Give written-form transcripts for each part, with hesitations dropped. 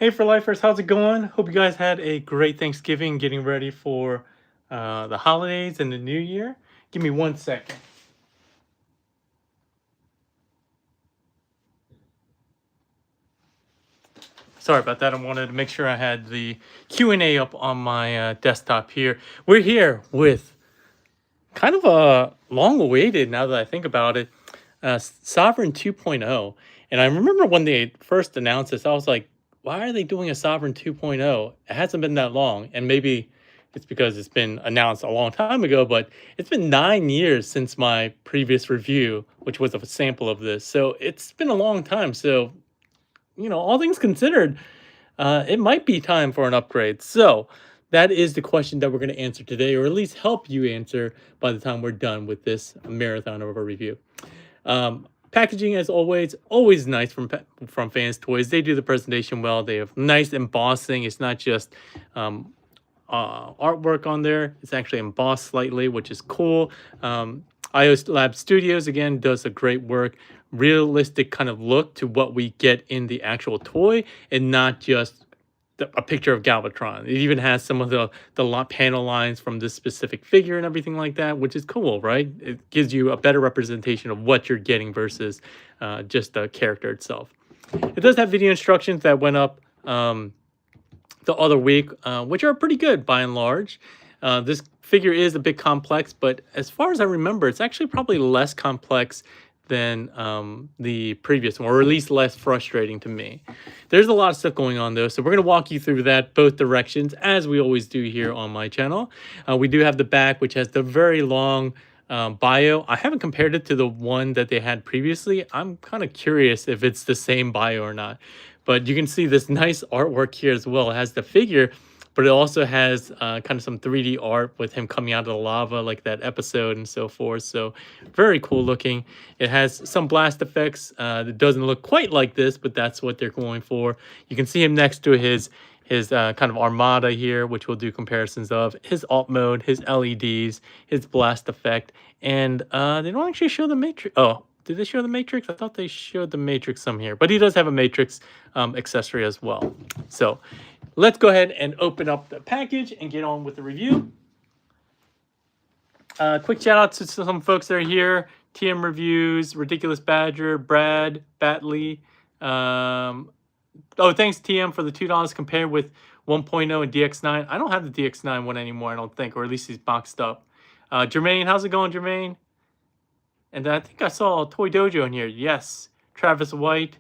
Hey for lifers, how's it going? Hope you guys had a great Thanksgiving, getting ready for the holidays and the new year. Give me 1 second. Sorry about that. I wanted to make sure I had the Q&A up on my desktop here. We're here with kind of a long-awaited, now that I think about it, Sovereign 2.0. And I remember when they first announced this, I was like, why are they doing a Sovereign 2.0? It hasn't been that long. And maybe it's because it's been announced a long time ago, but it's been 9 years since my previous review, which was a sample of this. So it's been a long time. So, all things considered, it might be time for an upgrade. So that is the question that we're going to answer today, or at least help you answer by the time we're done with this marathon of a review. Packaging, as always nice from Fans Toys. They do the presentation well. They have nice embossing. It's not just artwork on there. It's actually embossed slightly, which is cool. iOS Lab Studios, again, does a great work. Realistic kind of look to what we get in the actual toy, and not just a picture of Galvatron. It even has some of the panel lines from this specific figure and everything like that, which is cool, right? It gives you a better representation of what you're getting versus just the character itself. It does have video instructions that went up the other week, which are pretty good by and large. This figure is a bit complex, but as far as I remember, it's actually probably less complex than the previous one, or at least less frustrating to me. There's a lot of stuff going on though, so we're going to walk you through that both directions, as we always do here on my channel. We do have the back, which has the very long bio. I haven't compared it to the one that they had previously. I'm kind of curious if it's the same bio or not, but you can see this nice artwork here as well. It has the figure, but it also has kind of some 3D art with him coming out of the lava, like that episode and so forth. So very cool looking. It has some blast effects. It doesn't look quite like this, but that's what they're going for. You can see him next to his kind of armada here, which we'll do comparisons of. His alt mode, his LEDs, his blast effect. And they don't actually show the matrix. Oh, did they show the matrix? I thought they showed the matrix some here. But he does have a matrix accessory as well. So let's go ahead and open up the package and get on with the review. Quick shout out to some folks that are here. TM Reviews, Ridiculous Badger, Brad, Batley. Oh, thanks TM for the $2 compared with 1.0 and DX9. I don't have the DX9 one anymore, I don't think, or at least he's boxed up. Jermaine, how's it going, Jermaine? And I think I saw Toy Dojo in here. Yes, Travis White.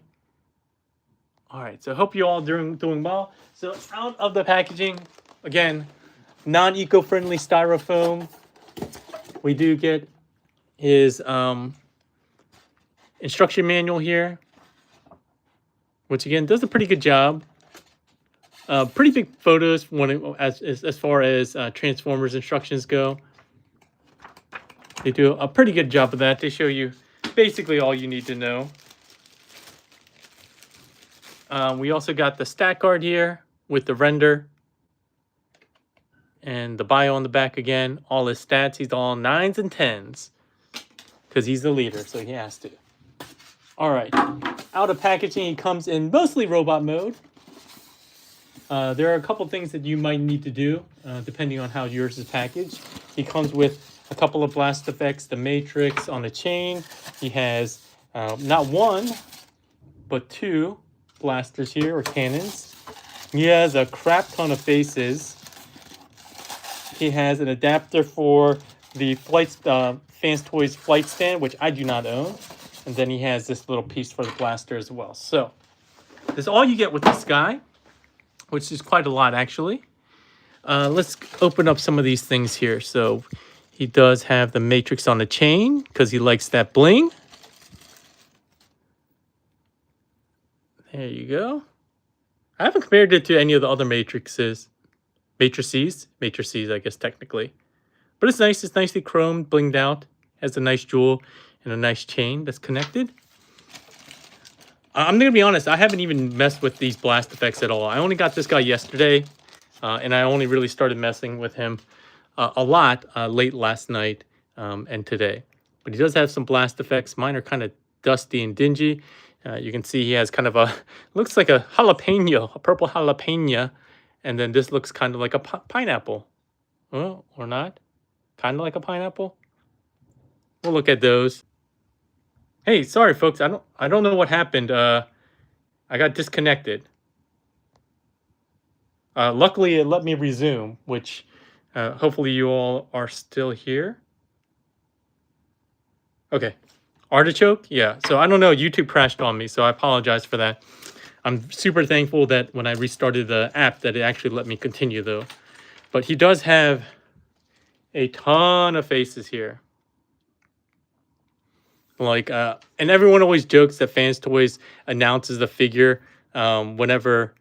All right, so I hope you all doing well. So out of the packaging, again, non-eco-friendly styrofoam. We do get his instruction manual here, which again does a pretty good job. Pretty big photos as far as Transformers instructions go. They do a pretty good job of that. They show you basically all you need to know. We also got the stat card here with the render and the bio on the back again. All his stats, he's all 9s and 10s because he's the leader, so he has to. All right, out of packaging, he comes in mostly robot mode. There are a couple things that you might need to do depending on how yours is packaged. He comes with a couple of blast effects, the matrix on a chain. He has not one, but two blasters here, or cannons. He has a crap ton of faces. He has an adapter for the Fans Toys flight stand, which I do not own. And then he has this little piece for the blaster as well. So that's all you get with this guy, which is quite a lot actually. Let's open up some of these things here. So he does have the matrix on the chain because he likes that bling. There you go. I haven't compared it to any of the other matrices, I guess technically. But it's nice. It's nicely chromed, blinged out. Has a nice jewel and a nice chain that's connected. I'm going to be honest. I haven't even messed with these blast effects at all. I only got this guy yesterday, and I only really started messing with him a lot late last night and today. But he does have some blast effects. Mine are kind of dusty and dingy. You can see he has kind of a, looks like a jalapeno, a purple jalapeno. And then this looks kind of like a pineapple. Well, or not. Kind of like a pineapple. We'll look at those. Hey, sorry folks. I don't know what happened. I got disconnected. Luckily it let me resume, which hopefully you all are still here. Okay. Artichoke? Yeah. So I don't know. YouTube crashed on me, so I apologize for that. I'm super thankful that when I restarted the app that it actually let me continue though. But he does have a ton of faces here. Like, and everyone always jokes that Fans Toys announces the figure whenever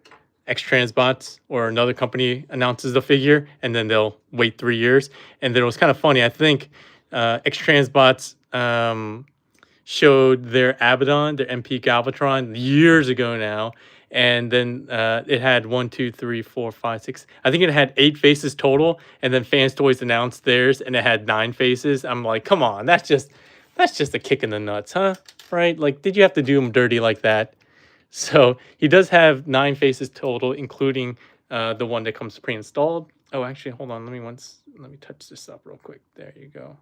X-Transbots or another company announces the figure, and then they'll wait 3 years. And then it was kind of funny. I think X-Transbots showed their Abaddon, their MP Galvatron, years ago now. And then it had 1, 2, 3, 4, 5, 6. I think it had 8 faces total. And then Fans Toys announced theirs, and it had 9 faces. I'm like, come on, that's just a kick in the nuts, huh? Right? Like, did you have to do him dirty like that? So he does have 9 faces total, including the one that comes pre-installed. Oh, actually, hold on. Let me touch this up real quick. There you go.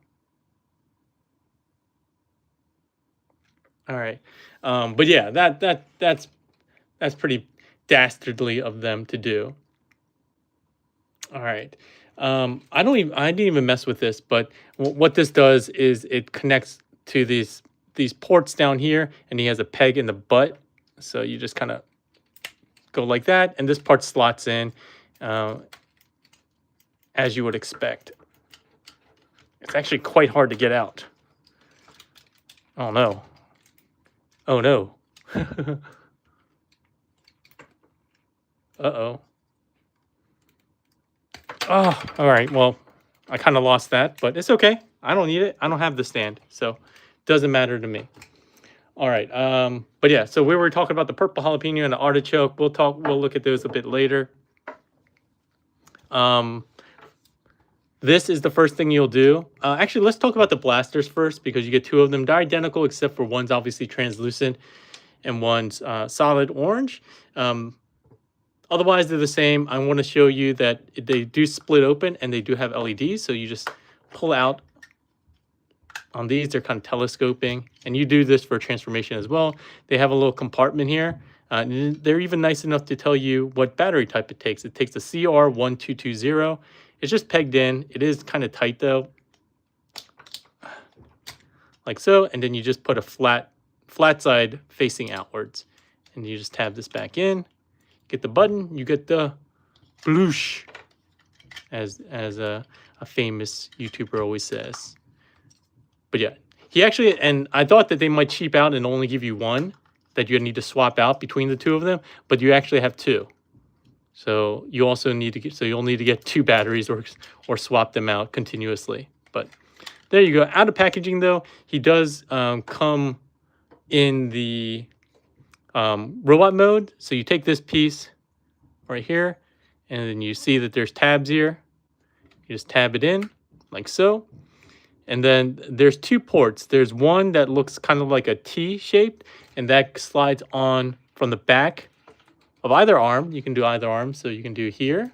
All right. But yeah, that's pretty dastardly of them to do. All right. I didn't even mess with this, but what this does is it connects to these ports down here, and he has a peg in the butt. So you just kind of go like that, and this part slots in as you would expect. It's actually quite hard to get out. Oh no. Oh no. Uh-oh. Oh, all right. Well, I kind of lost that, but it's okay. I don't need it. I don't have the stand, so it doesn't matter to me. All right. But yeah, so we were talking about the purple jalapeno and the artichoke. We'll look at those a bit later. This is the first thing you'll do. Actually, let's talk about the blasters first, because you get 2 of them. They're identical, except for one's obviously translucent and one's solid orange. Otherwise, they're the same. I want to show you that they do split open, and they do have LEDs. So you just pull out on these. They're kind of telescoping, and you do this for transformation as well. They have a little compartment here. They're even nice enough to tell you what battery type it takes. It takes a CR1220. It's just pegged in. It is kind of tight though, like so. And then you just put a flat side facing outwards, and you just tab this back in. Get the button. You get the bloosh, as a famous YouTuber always says. But yeah, he actually, and I thought that they might cheap out and only give you one that you need to swap out between the 2 of them, but you actually have 2. So you also need to you'll need to get 2 batteries or swap them out continuously. But there you go. Out of packaging though, he does come in the robot mode. So you take this piece right here, and then you see that there's tabs here. You just tab it in like so. And then there's 2 ports. There's one that looks kind of like a T shaped, and that slides on from the back of either arm. You can do either arm. So you can do here.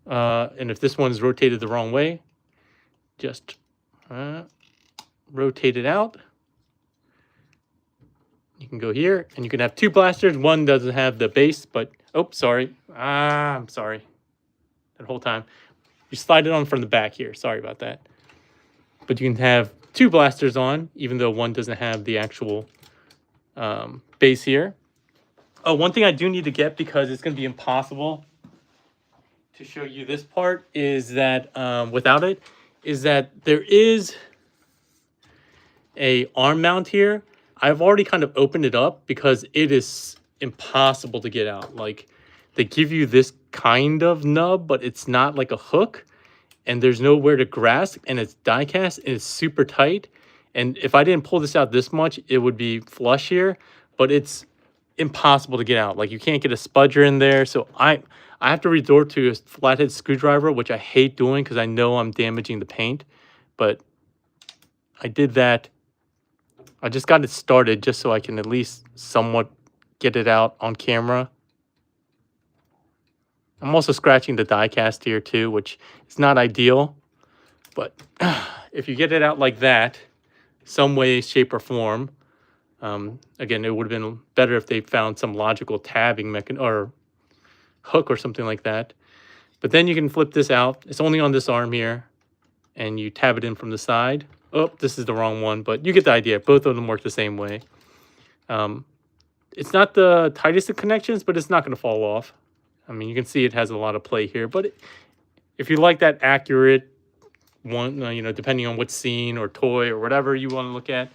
And if this one's rotated the wrong way, just rotate it out. You can go here, and you can have 2 blasters. One doesn't have the base, but, oh, sorry. I'm sorry. That whole time. You slide it on from the back here. Sorry about that. But you can have 2 blasters on, even though one doesn't have the actual base here. Oh, one thing I do need to get, because it's going to be impossible to show you this part, is that without it, is that there is a arm mount here. I've already kind of opened it up because it is impossible to get out. Like, they give you this kind of nub, but it's not like a hook, and there's nowhere to grasp, and it's die cast, and it's super tight. And if I didn't pull this out this much, it would be flush here, but it's impossible to get out. Like, you can't get a spudger in there. So I have to resort to a flathead screwdriver, which I hate doing because I know I'm damaging the paint, but I did that I just got it started just so I can at least somewhat get it out on camera. I'm also scratching the die cast here too, which is not ideal, but if you get it out like that, some way, shape, or form, again, it would have been better if they found some logical tabbing mechanism or hook or something like that. But then you can flip this out. It's only on this arm here, and you tab it in from the side. Oh, this is the wrong one, but you get the idea. Both of them work the same way. It's not the tightest of connections, but it's not going to fall off. I mean, you can see it has a lot of play here, but if you like that accurate one, you know, depending on what scene or toy or whatever you want to look at.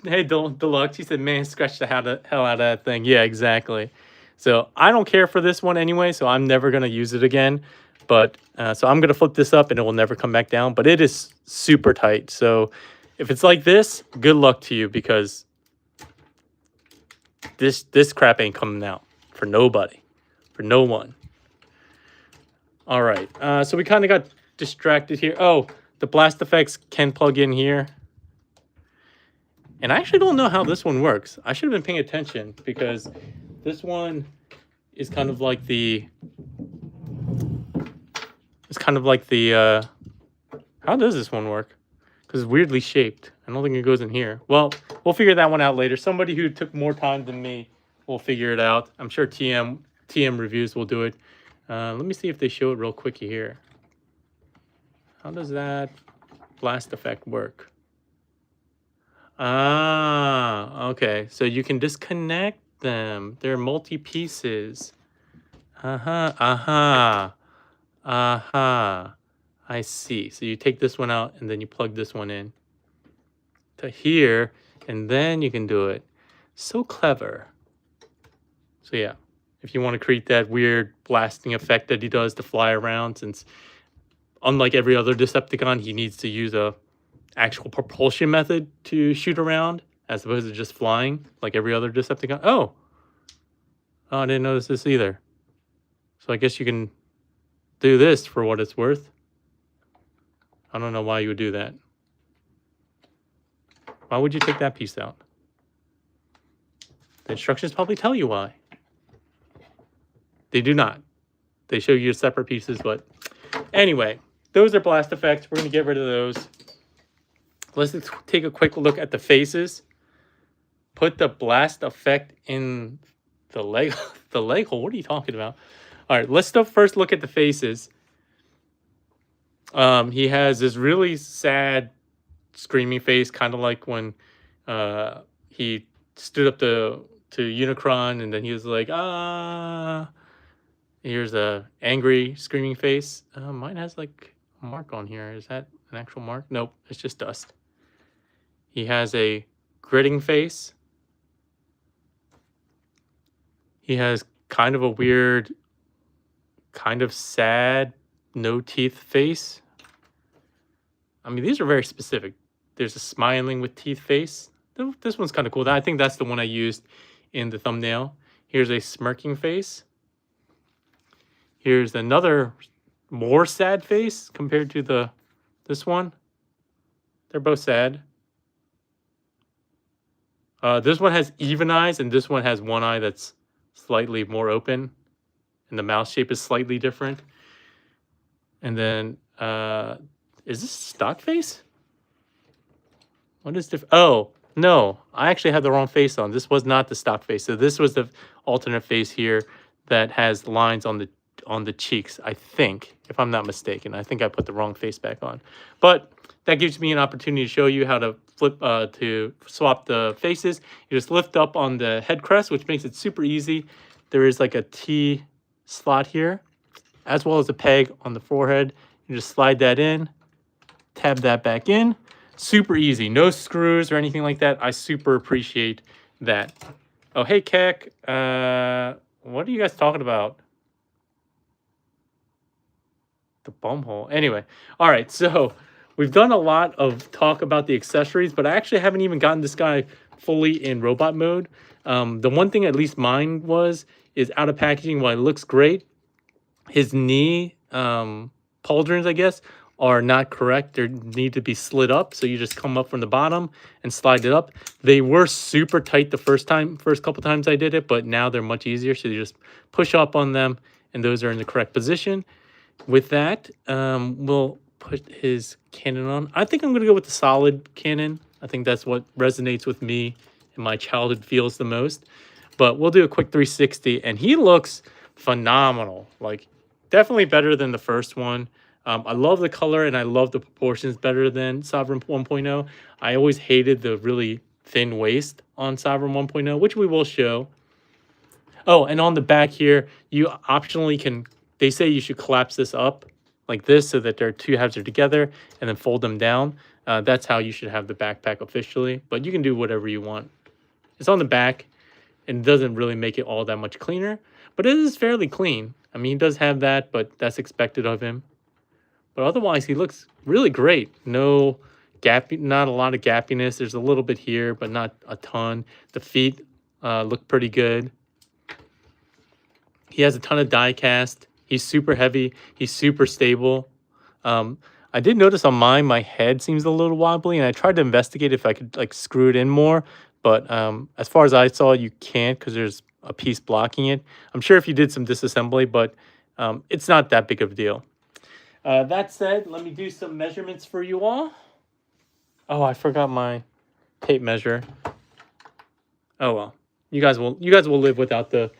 Hey, Deluxe, he said, man, scratch the hell out of that thing. Yeah, exactly. So I don't care for this one anyway, so I'm never going to use it again. But so I'm going to flip this up and it will never come back down, but it is super tight. So if it's like this, good luck to you, because this crap ain't coming out for nobody, for no one. All right, so we kind of got distracted here. Oh, the blast effects can plug in here. And I actually don't know how this one works. I should have been paying attention, because this one is kind of like the... It's kind of like the... how does this one work? Because it's weirdly shaped. I don't think it goes in here. Well, we'll figure that one out later. Somebody who took more time than me will figure it out. I'm sure TM Reviews will do it. Let me see if they show it real quick here. How does that blast effect work? Ah, okay. So you can disconnect them. They're multi-pieces. Aha. I see. So you take this one out and then you plug this one in to here, and then you can do it. So clever. So yeah, if you want to create that weird blasting effect that he does to fly around, since unlike every other Decepticon, he needs to use a actual propulsion method to shoot around as opposed to just flying like every other Decepticon. Oh, I didn't notice this either. So I guess you can do this for what it's worth. I don't know why you would do that. Why would you take that piece out? The instructions probably tell you why. They do not. They show you separate pieces, but anyway, those are blast effects. We're going to get rid of those. Let's take a quick look at the faces. Put the blast effect in the leg, the leg hole. What are you talking about? All right, let's first look at the faces. He has this really sad, screaming face, kind of like when he stood up to Unicron, and then he was like, ah. Here's a angry, screaming face. Mine has like a mark on here. Is that an actual mark? Nope, it's just dust. He has a gritting face. He has kind of a weird, kind of sad, no teeth face. I mean, these are very specific. There's a smiling with teeth face. This one's kind of cool. I think that's the one I used in the thumbnail. Here's a smirking face. Here's another more sad face compared to this one. They're both sad. This one has even eyes, and this one has one eye that's slightly more open, and the mouth shape is slightly different. And then, is this stock face? What is different? Oh, no, I actually had the wrong face on. This was not the stock face. So this was the alternate face here that has lines on the cheeks, I think, if I'm not mistaken. I think I put the wrong face back on. But that gives me an opportunity to show you how to to swap the faces. You just lift up on the head crest, which makes it super easy. There is like a T slot here, as well as a peg on the forehead. You just slide that in, tab that back in. Super easy, no screws or anything like that. I super appreciate that. Oh, hey, Keck. What are you guys talking about? The bum hole. Anyway, all right, so we've done a lot of talk about the accessories, but I actually haven't even gotten this guy fully in robot mode. The one thing, at least mine is out of packaging. While it looks great, his knee pauldrons, I guess, are not correct. They need to be slid up. So you just come up from the bottom and slide it up. They were super tight the first couple times I did it, but now they're much easier. So you just push up on them and those are in the correct position. With that, we'll put his cannon on. I think I'm going to go with the solid cannon. I think that's what resonates with me and my childhood feels the most. But we'll do a quick 360 and he looks phenomenal. Like definitely better than the first one. I love the color and I love the proportions better than Sovereign 1.0. I always hated the really thin waist on Sovereign 1.0, which we will show. Oh, and on the back here, you optionally can, they say you should collapse this up like this so that their two halves are together and then fold them down. That's how you should have the backpack officially, but you can do whatever you want. It's on the back and doesn't really make it all that much cleaner, but it is fairly clean. I mean, he does have that, but that's expected of him. But otherwise, he looks really great. No gap, not a lot of gappiness. There's a little bit here, but not a ton. The feet look pretty good. He has a ton of die cast. He's super heavy. He's super stable. I did notice on mine, my head seems a little wobbly, and I tried to investigate if I could like screw it in more. But as far as I saw, you can't because there's a piece blocking it. I'm sure if you did some disassembly, but it's not that big of a deal. That said, let me do some measurements for you all. Oh, I forgot my tape measure. Oh well, you guys will live without the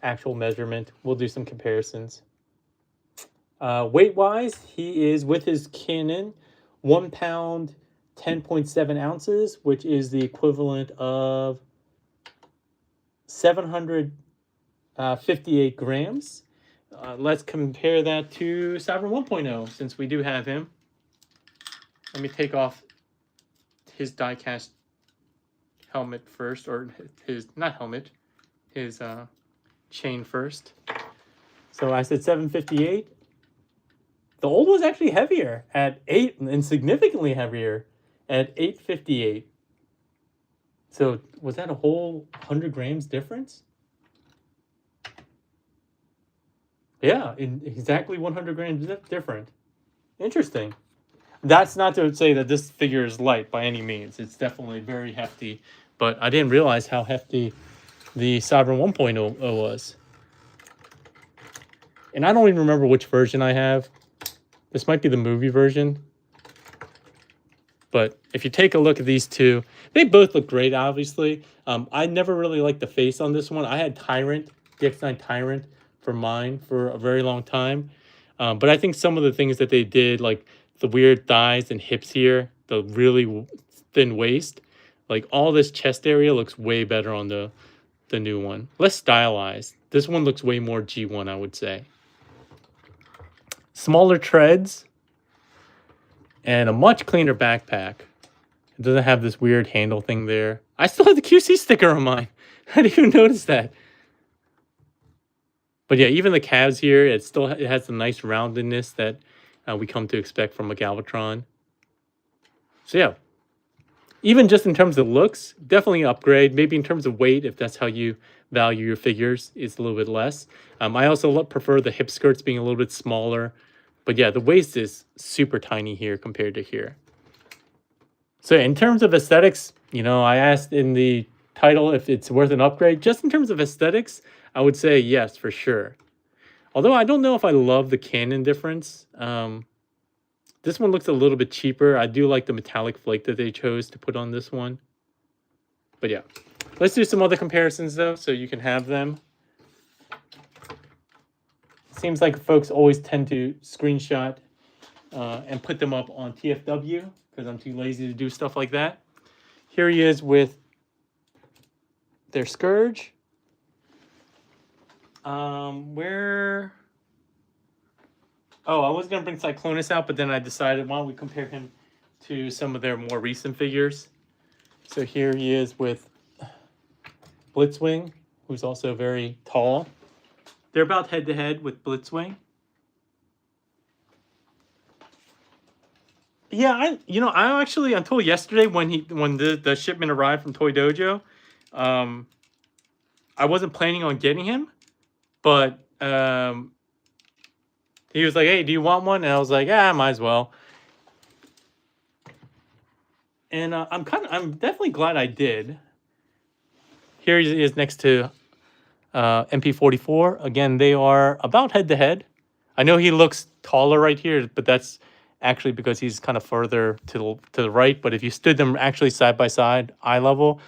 actual measurement. We'll do some comparisons. Weight wise, he is with his cannon 1 pound 10.7 ounces, which is the equivalent of 758 grams. Let's compare that to Sovereign 1.0 since we do have him. Let me take off his die-cast helmet first, or his, not helmet, his chain first. So I said 758. The old was actually heavier at 8 and significantly heavier at 858. So was that a whole 100 grams difference? Yeah, exactly 100 grams different. Interesting. That's not to say that this figure is light by any means. It's definitely very hefty, but I didn't realize how hefty the Sovereign 1.0 was. And I don't even remember which version I have. This might be the movie version. But if you take a look at these two, they both look great, obviously. I never really liked the face on this one. I had Tyrant, the X9 Tyrant, for mine for a very long time. But I think some of the things that they did, like the weird thighs and hips here, the really thin waist, like all this chest area looks way better on the new one. Less stylized. This one looks way more G1, I would say. Smaller treads and a much cleaner backpack. It doesn't have this weird handle thing there. I still have the QC sticker on mine. I didn't even notice that. But yeah, even the calves here, it has the nice roundedness that we come to expect from a Galvatron. So yeah, even just in terms of looks, definitely an upgrade. Maybe in terms of weight, if that's how you value your figures, it's a little bit less. I also prefer the hip skirts being a little bit smaller. But yeah, the waist is super tiny here compared to here. So in terms of aesthetics, you know, I asked in the title if it's worth an upgrade. Just in terms of aesthetics, I would say yes, for sure. Although I don't know if I love the Canon difference. This one looks a little bit cheaper. I do like the metallic flake that they chose to put on this one. But yeah, let's do some other comparisons though, so you can have them. Seems like folks always tend to screenshot and put them up on TFW because I'm too lazy to do stuff like that. Here he is with their Scourge. Where? Oh, I was going to bring Cyclonus out, but then I decided, why don't we compare him to some of their more recent figures. So here he is with Blitzwing, who's also very tall. They're about head-to-head with Blitzwing. Yeah, I actually, until yesterday when the shipment arrived from Toy Dojo, I wasn't planning on getting him, but He was like, "Hey, do you want one?" And I was like, "Yeah, might as well." And I'm definitely glad I did. Here he is next to MP44. Again, they are about head to head. I know he looks taller right here, but that's actually because he's kind of further to the right. But if you stood them actually side by side, eye level,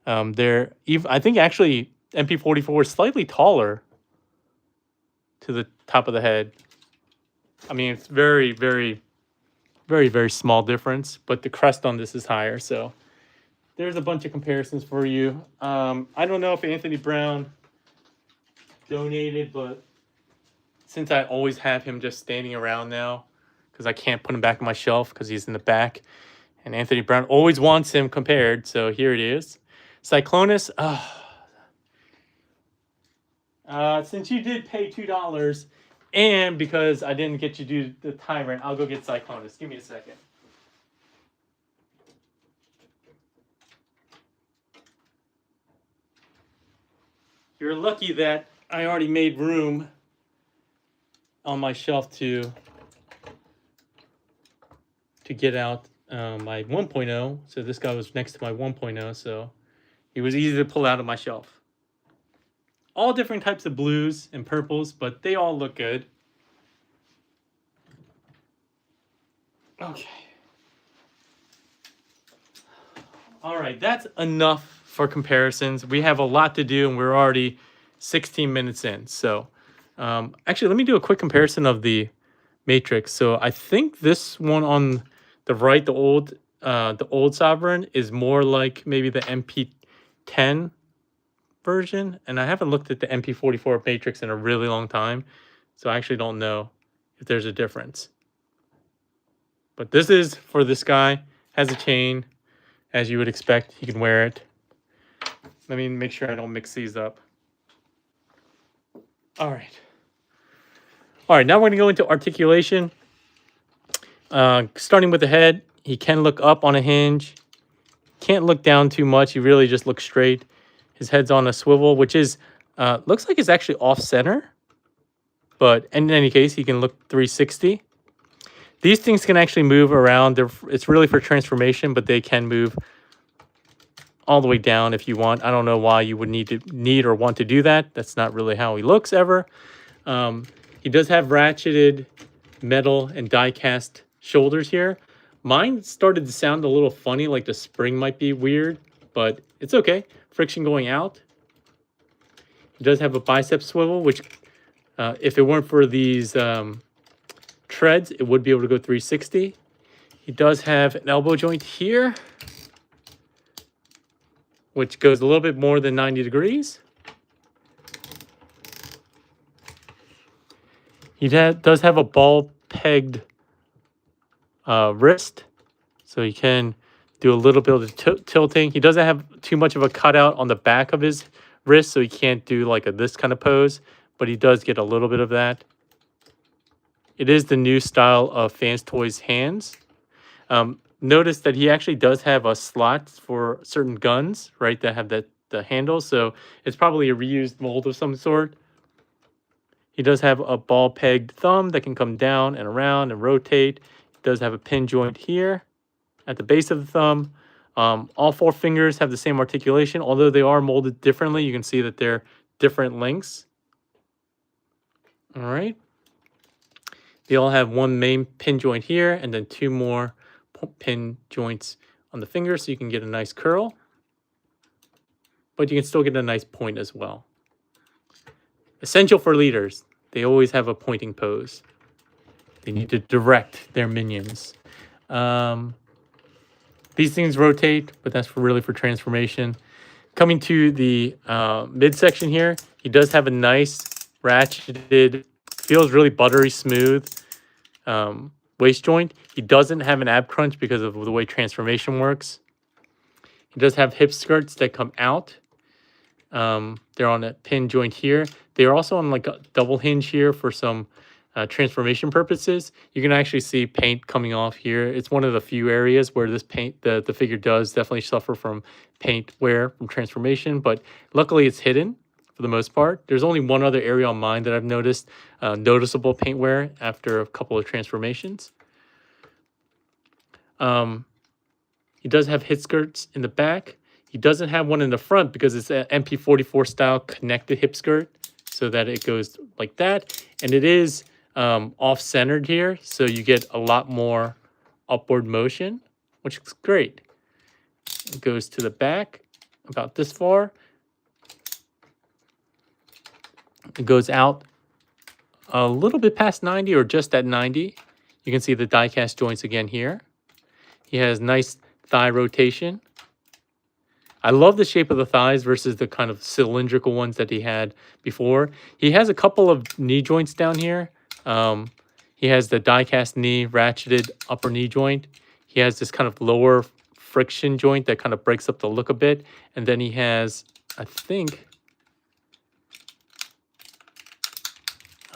they're even. I think actually MP44 is slightly taller to the top of the head. I mean, it's very, very, very, very small difference, but the crest on this is higher. So there's a bunch of comparisons for you. I don't know if Anthony Brown donated, but since I always have him just standing around now, because I can't put him back on my shelf because he's in the back, and Anthony Brown always wants him compared, so here it is. Cyclonus, since you did pay $2, and because I didn't get you to do the timer, I'll go get Cyclonus. Give me a second. You're lucky that I already made room on my shelf to get out my 1.0. So this guy was next to my 1.0, so he was easy to pull out of my shelf. All different types of blues and purples, but they all look good. Okay. All right, that's enough for comparisons. We have a lot to do, and we're already 16 minutes in. So actually, let me do a quick comparison of the Matrix. So I think this one on the right, the old Sovereign, is more like maybe the MP10 version, and I haven't looked at the MP44 Matrix in a really long time, so I actually don't know if there's a difference. But this is for this guy, has a chain, as you would expect. He can wear it. Let me make sure I don't mix these up. All right. All right, now we're going to go into articulation. Starting with the head, he can look up on a hinge. Can't look down too much. He really just looks straight. His head's on a swivel, which is looks like it's actually off center. But in any case, he can look 360. These things can actually move around. It's really for transformation, but they can move all the way down if you want. I don't know why you would need or want to do that. That's not really how he looks ever. He does have ratcheted metal and die cast shoulders here. Mine started to sound a little funny, like the spring might be weird, but it's okay. Friction going out. He does have a bicep swivel, which if it weren't for these treads, it would be able to go 360. He does have an elbow joint here, which goes a little bit more than 90 degrees. He does have a ball-pegged wrist, so he can do a little bit of tilting. He doesn't have too much of a cutout on the back of his wrist, so he can't do like this kind of pose, but he does get a little bit of that. It is the new style of Fans Toys hands. Notice that he actually does have a slot for certain guns, right, that have the handle, so it's probably a reused mold of some sort. He does have a ball-pegged thumb that can come down and around and rotate. He does have a pin joint here at the base of the thumb. All four fingers have the same articulation, although they are molded differently. You can see that they're different lengths. All right. They all have one main pin joint here and then two more pin joints on the finger, so you can get a nice curl. But you can still get a nice point as well. Essential for leaders. They always have a pointing pose. They need to direct their minions. These things rotate, but that's really for transformation. Coming to the midsection here, he does have a nice ratcheted, feels really buttery smooth waist joint. He doesn't have an ab crunch because of the way transformation works. He does have hip skirts that come out. They're on a pin joint here. They are also on like a double hinge here for some transformation purposes. You can actually see paint coming off here. It's one of the few areas where this paint, the figure does definitely suffer from paint wear from transformation, but luckily it's hidden for the most part. There's only one other area on mine that I've noticed noticeable paint wear after a couple of transformations. He does have hit skirts in the back. He doesn't have one in the front because it's an MP44 style connected hip skirt, so that it goes like that. And it is off-centered here, so you get a lot more upward motion, which is great. It goes to the back about this far. It goes out a little bit past 90 or just at 90. You can see the die cast joints again here. He has nice thigh rotation. I love the shape of the thighs versus the kind of cylindrical ones that he had before. He has a couple of knee joints down here. He has the die cast knee, ratcheted upper knee joint. He has this kind of lower friction joint that kind of breaks up the look a bit. And then he has, I think,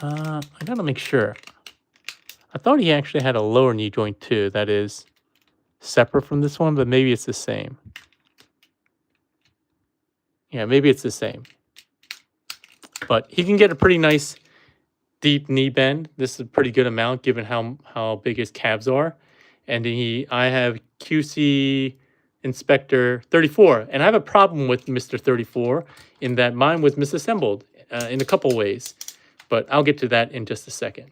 I gotta make sure. I thought he actually had a lower knee joint too, that is separate from this one, but maybe it's the same. Yeah, maybe it's the same. But he can get a pretty nice deep knee bend. This is a pretty good amount given how big his calves are. And I have QC Inspector 34, and I have a problem with Mr. 34 in that mine was misassembled in a couple ways, but I'll get to that in just a second.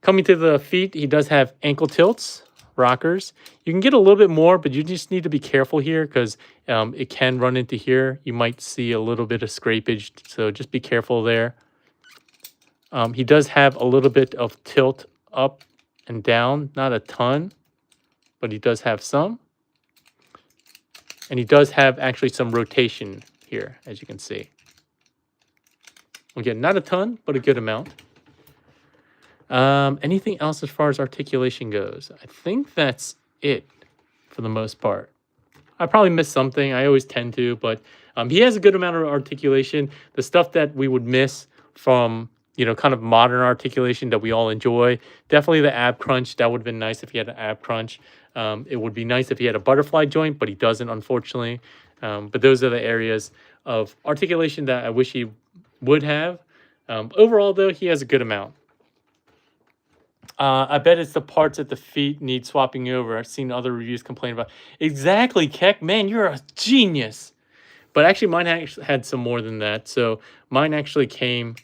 Coming to the feet, he does have ankle tilts, rockers. You can get a little bit more, but you just need to be careful here because it can run into here. You might see a little bit of scrapage, so just be careful there. He does have a little bit of tilt up and down, not a ton, but he does have some. And he does have actually some rotation here, as you can see. Again, not a ton, but a good amount. Anything else as far as articulation goes? I think that's it for the most part. I probably missed something. I always tend to, but he has a good amount of articulation. The stuff that we would miss from, you know, kind of modern articulation that we all enjoy. Definitely the ab crunch. That would have been nice if he had an ab crunch. It would be nice if he had a butterfly joint, but he doesn't, unfortunately. But those are the areas of articulation that I wish he would have. Overall, though, he has a good amount. I bet it's the parts at the feet need swapping over. I've seen other reviews complain about. Exactly, Keck. Man, you're a genius. But actually, mine actually had some more than that. So mine actually came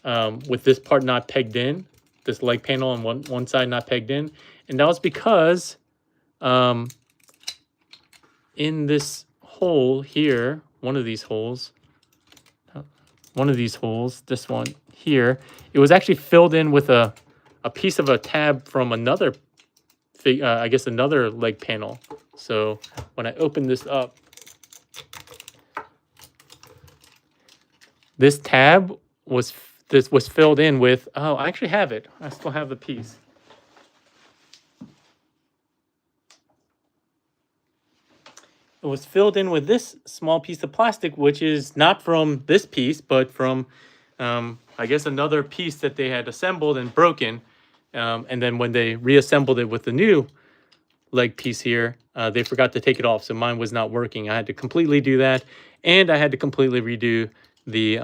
with this part not pegged in, this leg panel on one side not pegged in. And that was because in this hole here, one of these holes, this one here, it was actually filled in with a piece of a tab from another, I guess another leg panel. So when I open this up, this tab was filled in with, oh, I actually have it. I still have the piece. It was filled in with this small piece of plastic, which is not from this piece, but from, I guess, another piece that they had assembled and broken. And then when they reassembled it with the new leg piece here, they forgot to take it off. So mine was not working. I had to completely do that. And I had to completely redo the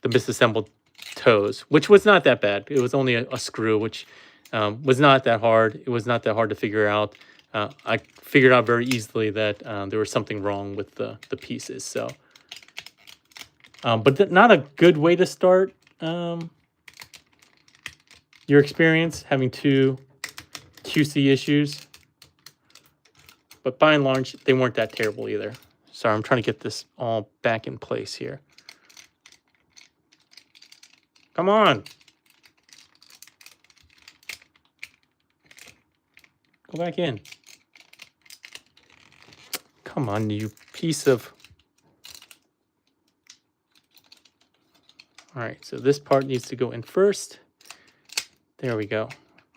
misassembled toes, which was not that bad. It was only a screw, which was not that hard. It was not that hard to figure out. I figured out very easily that there was something wrong with the pieces. So, but not a good way to start your experience having two QC issues. But by and large, they weren't that terrible either. Sorry, I'm trying to get this all back in place here. Come on. Go back in. Come on, you piece of... All right, so this part needs to go in first. There we go.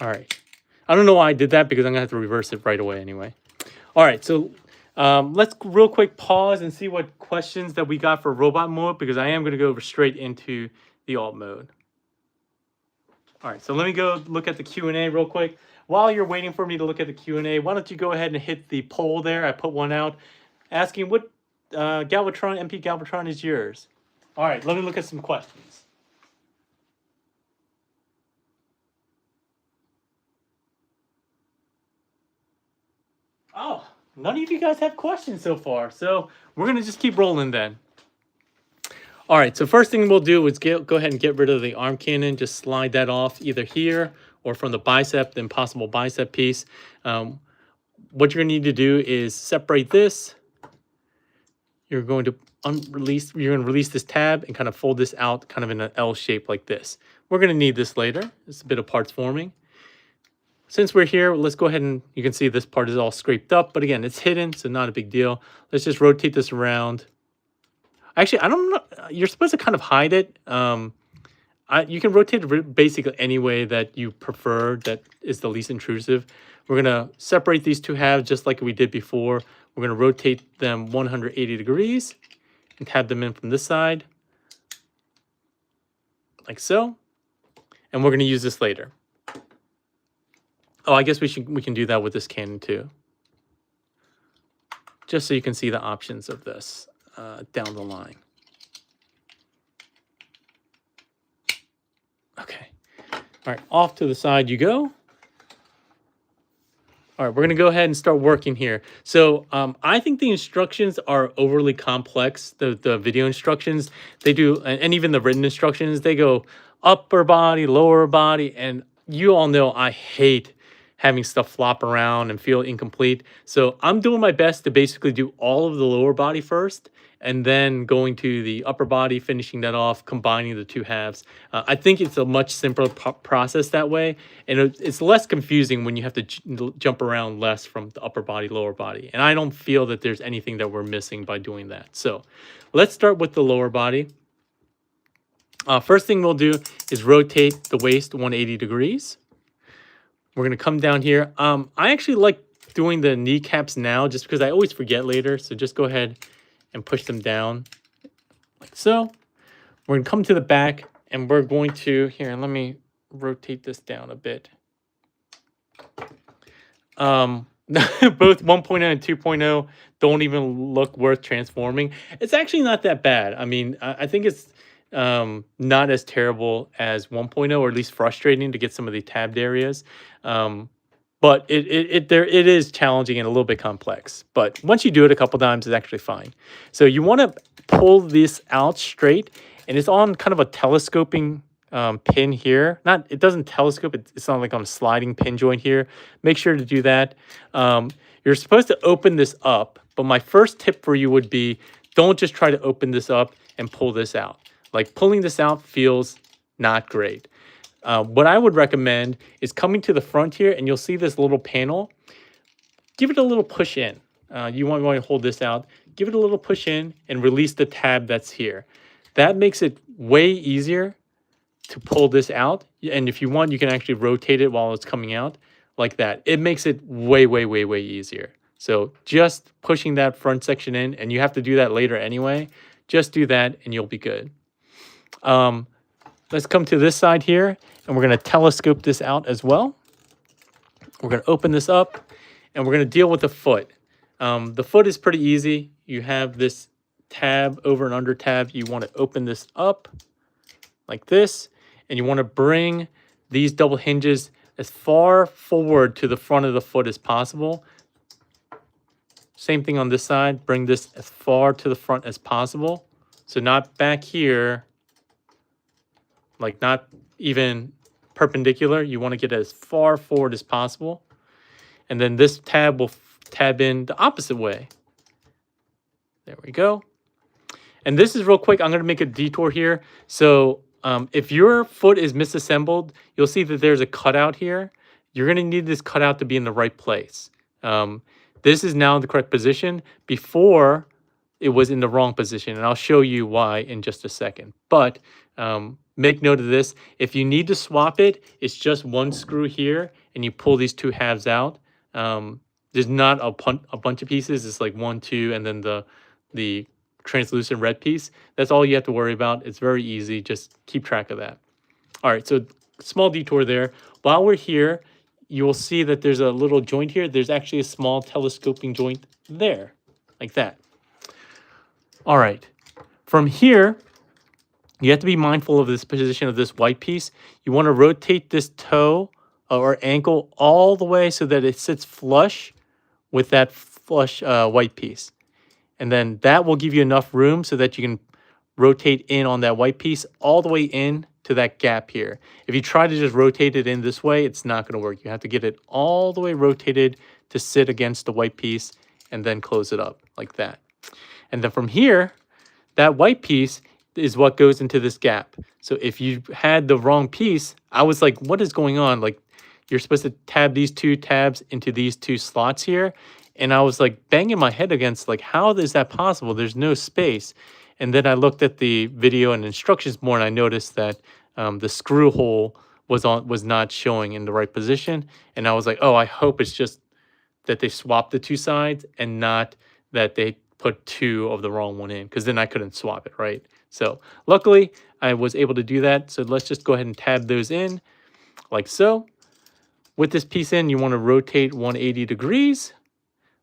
All right. I don't know why I did that because I'm going to have to reverse it right away anyway. All right, so let's real quick pause and see what questions that we got for robot mode, because I am going to go over straight into the alt mode. All right, so let me go look at the Q&A real quick. While you're waiting for me to look at the Q&A, why don't you go ahead and hit the poll there? I put one out asking what Galvatron, MP Galvatron is yours. All right, let me look at some questions. Oh, none of you guys have questions so far, so we're gonna just keep rolling then. All right, so first thing we'll do is go ahead and get rid of the arm cannon. Just slide that off either here or from the bicep, the impossible bicep piece. What you're gonna need to do is separate this. You're going to release this tab and kind of fold this out kind of in an L shape like this. We're gonna need this later. It's a bit of parts forming. Since we're here, let's go ahead and, you can see this part is all scraped up, but again, it's hidden, so not a big deal. Let's just rotate this around. Actually, I don't know, you're supposed to kind of hide it. You can rotate it basically any way that you prefer that is the least intrusive. We're gonna separate these two halves just like we did before. We're gonna rotate them 180 degrees and tab them in from this side, like so. And we're gonna use this later. Oh, I guess we can do that with this cannon too. Just so you can see the options of this down the line. Okay. All right, off to the side you go. All right, we're gonna go ahead and start working here. So I think the instructions are overly complex. The video instructions, they do, and even the written instructions, they go upper body, lower body, and you all know I hate having stuff flop around and feel incomplete. So I'm doing my best to basically do all of the lower body first, and then going to the upper body, finishing that off, combining the two halves. I think it's a much simpler process that way, and it's less confusing when you have to jump around less from the upper body, lower body. And I don't feel that there's anything that we're missing by doing that. So let's start with the lower body. First thing we'll do is rotate the waist 180 degrees. We're going to come down here. I actually like doing the kneecaps now just because I always forget later. So just go ahead and push them down like so. We're going to come to the back and we're going to, here, let me rotate this down a bit. Both 1.0 and 2.0 don't even look worth transforming. It's actually not that bad. I mean, I think it's not as terrible as 1.0, or at least frustrating to get some of the tabbed areas. But it is challenging and a little bit complex. But once you do it a couple times, it's actually fine. So you want to pull this out straight, and it's on kind of a telescoping pin here. It doesn't telescope. It's not like on a sliding pin joint here. Make sure to do that. You're supposed to open this up, but my first tip for you would be don't just try to open this up and pull this out. Like pulling this out feels not great. What I would recommend is coming to the front here, and you'll see this little panel. Give it a little push in. You want to hold this out. Give it a little push in and release the tab that's here. That makes it way easier to pull this out. And if you want, you can actually rotate it while it's coming out like that. It makes it way, way, way, way easier. So just pushing that front section in, and you have to do that later anyway. Just do that and you'll be good. Let's come to this side here, and we're going to telescope this out as well. We're going to open this up, and we're going to deal with the foot. The foot is pretty easy. You have this tab over and under tab. You want to open this up like this, and you want to bring these double hinges as far forward to the front of the foot as possible. Same thing on this side. Bring this as far to the front as possible. So not back here, like not even perpendicular. You want to get as far forward as possible. And then this tab will tab in the opposite way. There we go. And this is real quick. I'm going to make a detour here. So if your foot is misassembled, you'll see that there's a cutout here. You're going to need this cutout to be in the right place. This is now in the correct position. Before, it was in the wrong position, and I'll show you why in just a second. But make note of this. If you need to swap it, it's just one screw here, and you pull these two halves out. There's not a bunch of pieces. It's like 1, 2, and then the translucent red piece. That's all you have to worry about. It's very easy. Just keep track of that. All right, so small detour there. While we're here, you will see that there's a little joint here. There's actually a small telescoping joint there, like that. All right. From here, you have to be mindful of this position of this white piece. You want to rotate this toe or ankle all the way so that it sits flush with that flush white piece. And then that will give you enough room so that you can rotate in on that white piece all the way in to that gap here. If you try to just rotate it in this way, it's not going to work. You have to get it all the way rotated to sit against the white piece and then close it up like that. And then from here, that white piece is what goes into this gap. So if you had the wrong piece, I was like, what is going on? Like, you're supposed to tab these two tabs into these two slots here. And I was like banging my head against like, how is that possible? There's no space. And then I looked at the video and instructions more, and I noticed that the screw hole was not showing in the right position. And I was like, oh, I hope it's just that they swapped the two sides and not that they put two of the wrong one in, because then I couldn't swap it, right? So luckily I was able to do that. So let's just go ahead and tab those in like so. With this piece in, you want to rotate 180 degrees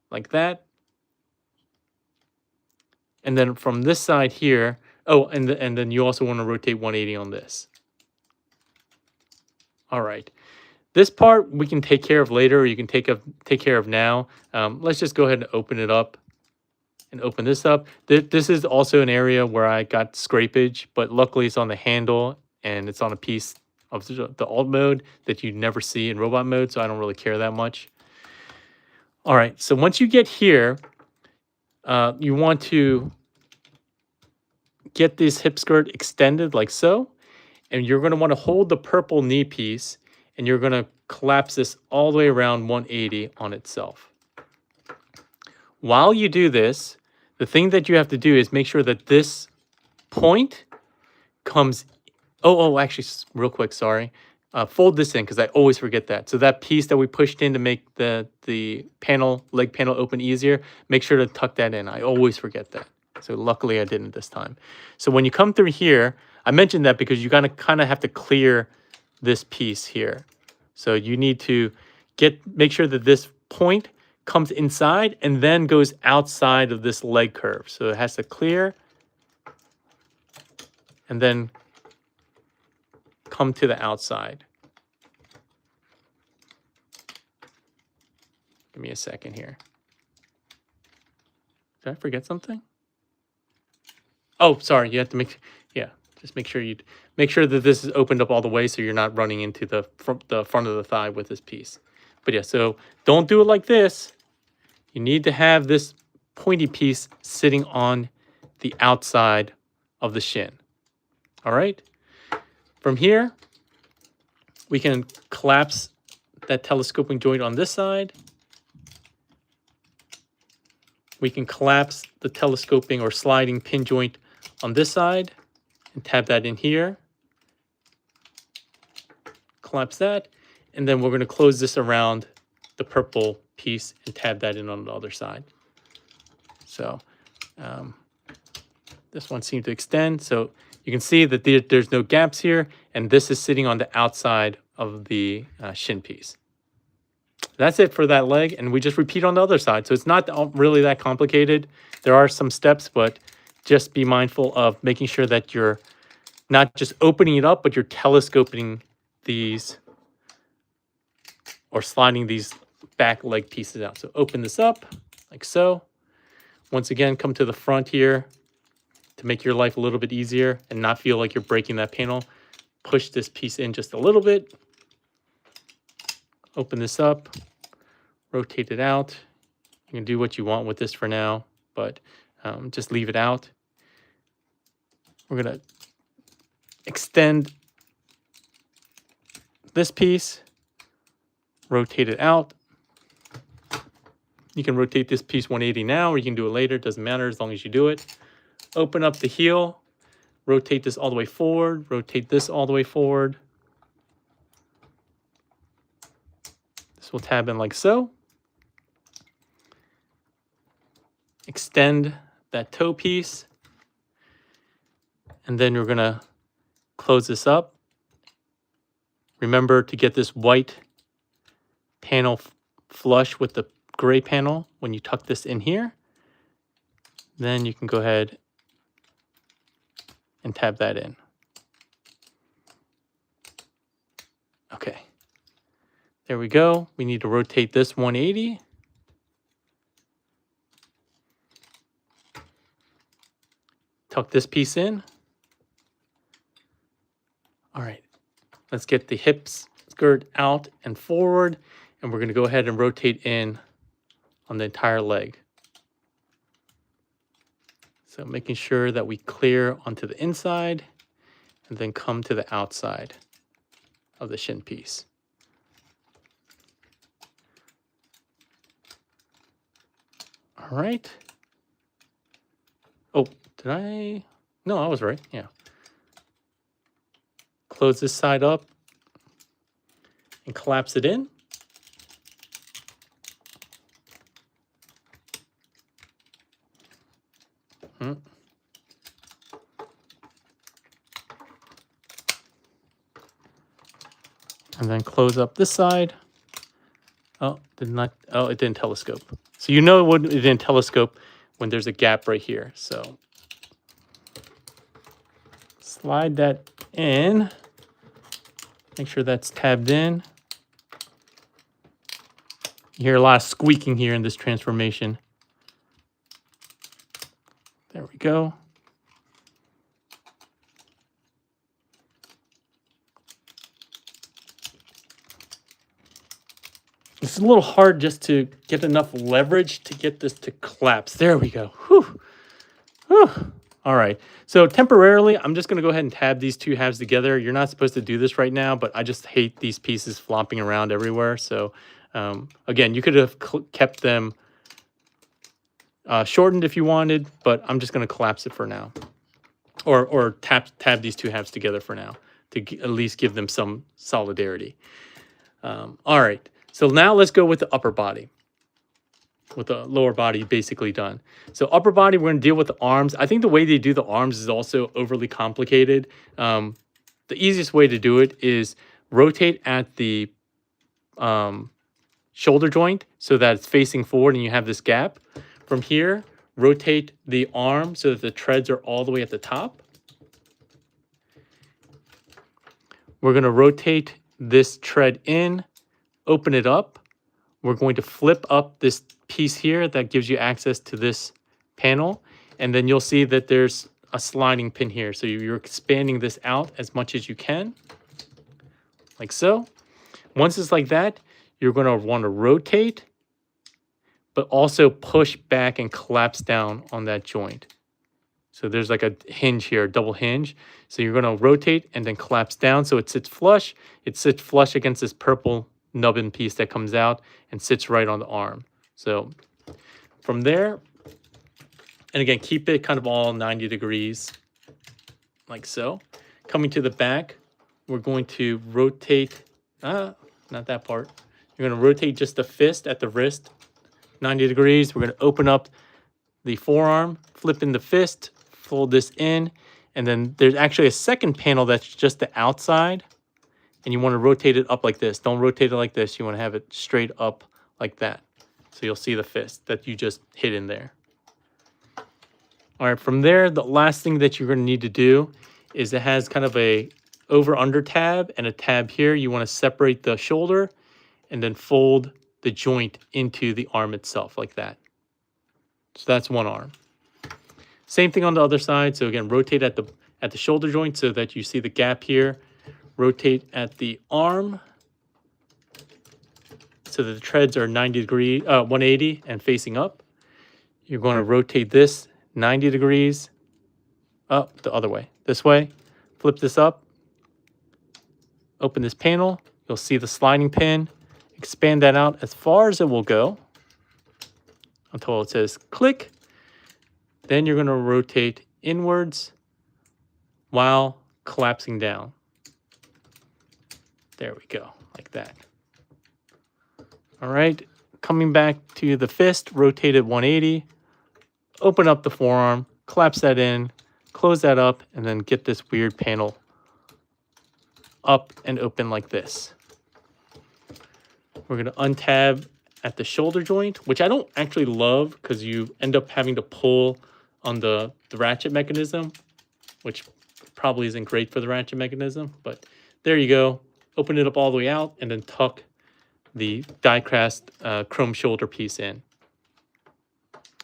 like that. And then from this side here, oh, and then you also want to rotate 180 on this. All right. This part we can take care of later, or you can take care of now. Let's just go ahead and open it up and open this up. This is also an area where I got scrapage, but luckily it's on the handle and it's on a piece of the alt mode that you never see in robot mode, so I don't really care that much. All right, so once you get here, you want to get this hip skirt extended like so, and you're going to want to hold the purple knee piece, and you're going to collapse this all the way around 180 on itself. While you do this, the thing that you have to do is make sure that this point comes. Actually, real quick, sorry. Fold this in because I always forget that. So that piece that we pushed in to make the leg panel open easier, make sure to tuck that in. I always forget that. So luckily I didn't this time. So when you come through here, I mentioned that because you're gonna kind of have to clear this piece here. So you need to make sure that this point comes inside and then goes outside of this leg curve. So it has to clear and then come to the outside. Give me a second here. Did I forget something? Oh, sorry. You have to just make sure that this is opened up all the way so you're not running into the front of the thigh with this piece. But yeah, so don't do it like this. You need to have this pointy piece sitting on the outside of the shin. All right. From here, we can collapse that telescoping joint on this side. We can collapse the telescoping or sliding pin joint on this side and tab that in here. Collapse that. And then we're going to close this around the purple piece and tab that in on the other side. So this one seemed to extend. So you can see that there's no gaps here, and this is sitting on the outside of the shin piece. That's it for that leg, and we just repeat on the other side. So it's not really that complicated. There are some steps, but just be mindful of making sure that you're not just opening it up, but you're telescoping these or sliding these back leg pieces out. So open this up like so. Once again, come to the front here to make your life a little bit easier and not feel like you're breaking that panel. Push this piece in just a little bit. Open this up, rotate it out. You can do what you want with this for now, but just leave it out. We're gonna extend this piece, rotate it out. You can rotate this piece 180 now, or you can do it later. It doesn't matter as long as you do it. Open up the heel, rotate this all the way forward, rotate this all the way forward. This will tab in like so. Extend that toe piece. And then you're going to close this up. Remember to get this white panel flush with the gray panel when you tuck this in here. Then you can go ahead and tab that in. Okay. There we go. We need to rotate this 180. Tuck this piece in. All right. Let's get the hips skirt out and forward, and we're going to go ahead and rotate in on the entire leg. So making sure that we clear onto the inside and then come to the outside of the shin piece. All right. Oh, did I? No, I was right. Yeah. Close this side up and collapse it in. And then close up this side. Oh, did not. Oh, it didn't telescope. So you know it didn't telescope when there's a gap right here. So slide that in. Make sure that's tabbed in. You hear a lot of squeaking here in this transformation. There we go. It's a little hard just to get enough leverage to get this to collapse. There we go. Whew. Whew. All right. So temporarily, I'm just going to go ahead and tab these two halves together. You're not supposed to do this right now, but I just hate these pieces flopping around everywhere. So again, you could have kept them shortened if you wanted, but I'm just going to collapse it for now. Or tab these two halves together for now to at least give them some solidarity. All right. So now let's go with the upper body. With the lower body basically done. So upper body, we're going to deal with the arms. I think the way they do the arms is also overly complicated. The easiest way to do it is rotate at the shoulder joint so that it's facing forward and you have this gap. From here, rotate the arm so that the treads are all the way at the top. We're going to rotate this tread in, open it up. We're going to flip up this piece here that gives you access to this panel. And then you'll see that there's a sliding pin here. So you're expanding this out as much as you can, like so. Once it's like that, you're going to want to rotate, but also push back and collapse down on that joint. So there's like a hinge here, a double hinge. So you're going to rotate and then collapse down so it sits flush. It sits flush against this purple nubbin piece that comes out and sits right on the arm. So from there, and again, keep it kind of all 90 degrees, like so. Coming to the back, we're going to rotate, not that part. You're going to rotate just the fist at the wrist, 90 degrees. We're going to open up the forearm, flip in the fist, fold this in, and then there's actually a second panel that's just the outside. And you want to rotate it up like this. Don't rotate it like this. You want to have it straight up like that. So you'll see the fist that you just hit in there. All right, from there, the last thing that you're going to need to do is it has kind of a over-under tab and a tab here. You want to separate the shoulder and then fold the joint into the arm itself like that. So that's one arm. Same thing on the other side. So again, rotate at the shoulder joint so that you see the gap here. Rotate at the arm so that the treads are 180 and facing up. You're going to rotate this 90 degrees up the other way, this way. Flip this up. Open this panel. You'll see the sliding pin. Expand that out as far as it will go until it says click. Then you're going to rotate inwards while collapsing down. There we go, like that. All right, coming back to the fist, rotate it 180, open up the forearm, collapse that in, close that up, and then get this weird panel up and open like this. We're gonna untab at the shoulder joint, which I don't actually love because you end up having to pull on the ratchet mechanism, which probably isn't great for the ratchet mechanism, but there you go. Open it up all the way out and then tuck the die-cast chrome shoulder piece in.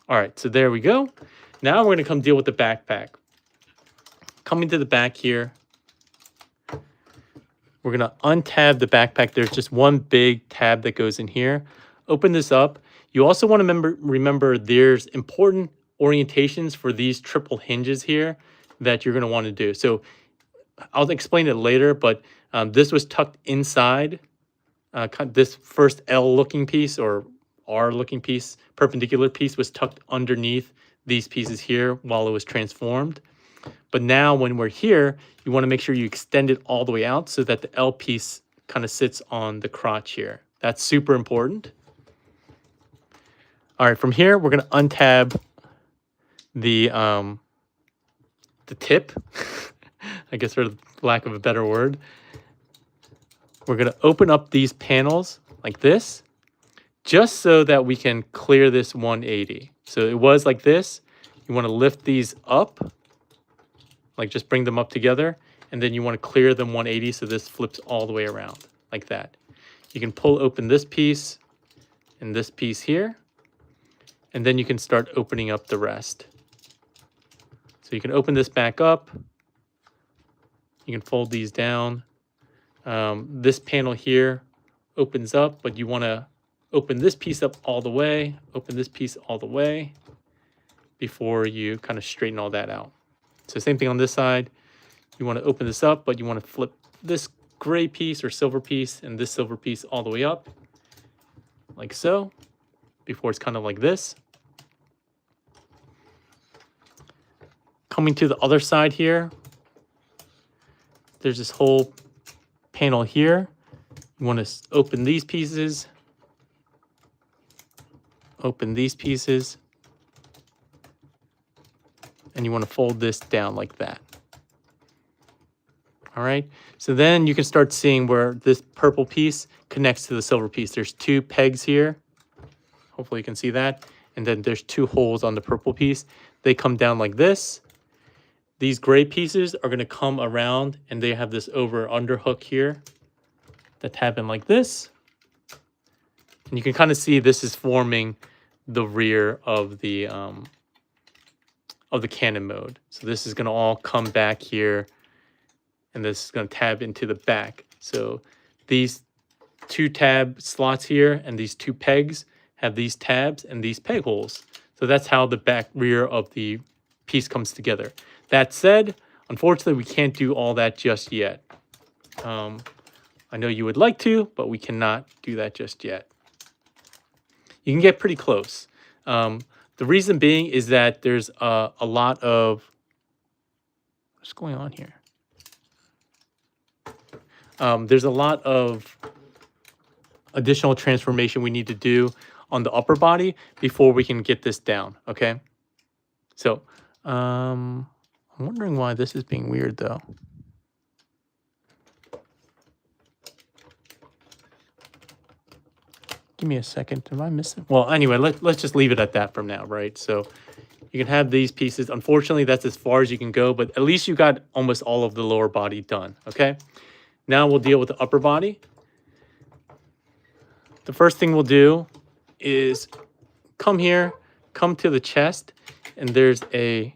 All right, so there we go. Now we're going to come deal with the backpack. Coming to the back here, we're going to untab the backpack. There's just one big tab that goes in here. Open this up. You also want to remember there's important orientations for these triple hinges here that you're going to want to do. So I'll explain it later, but this was tucked inside. This first L looking piece or R looking piece, perpendicular piece, was tucked underneath these pieces here while it was transformed. But now when we're here, you want to make sure you extend it all the way out so that the L piece kind of sits on the crotch here. That's super important. All right, from here, we're going to untab the tip, I guess for lack of a better word. We're going to open up these panels like this, just so that we can clear this 180. So it was like this. You want to lift these up, like just bring them up together, and then you want to clear them 180 so this flips all the way around like that. You can pull open this piece and this piece here, and then you can start opening up the rest. So you can open this back up. You can fold these down. This panel here opens up, but you want to open this piece up all the way, open this piece all the way before you kind of straighten all that out. So same thing on this side. You want to open this up, but you want to flip this gray piece or silver piece and this silver piece all the way up like so before it's kind of like this. Coming to the other side here, there's this whole panel here. You want to open these pieces, open these pieces, and you want to fold this down like that. All right, so then you can start seeing where this purple piece connects to the silver piece. There's two pegs here. Hopefully you can see that. And then there's two holes on the purple piece. They come down like this. These gray pieces are going to come around and they have this over under hook here that happen like this. And you can kind of see this is forming the rear of the cannon mode. So this is going to all come back here and this is going to tab into the back. So these two tab slots here and these two pegs have these tabs and these peg holes. So that's how the back rear of the piece comes together. That said, unfortunately, we can't do all that just yet. I know you would like to, but we cannot do that just yet. You can get pretty close. The reason being is that there's a lot of... What's going on here? There's a lot of additional transformation we need to do on the upper body before we can get this down, okay? So, I'm wondering why this is being weird, though. Give me a second. Am I missing? Well, anyway, let's just leave it at that from now, right? So you can have these pieces. Unfortunately, that's as far as you can go, but at least you got almost all of the lower body done, okay? Now we'll deal with the upper body. The first thing we'll do is come here, come to the chest, and there's a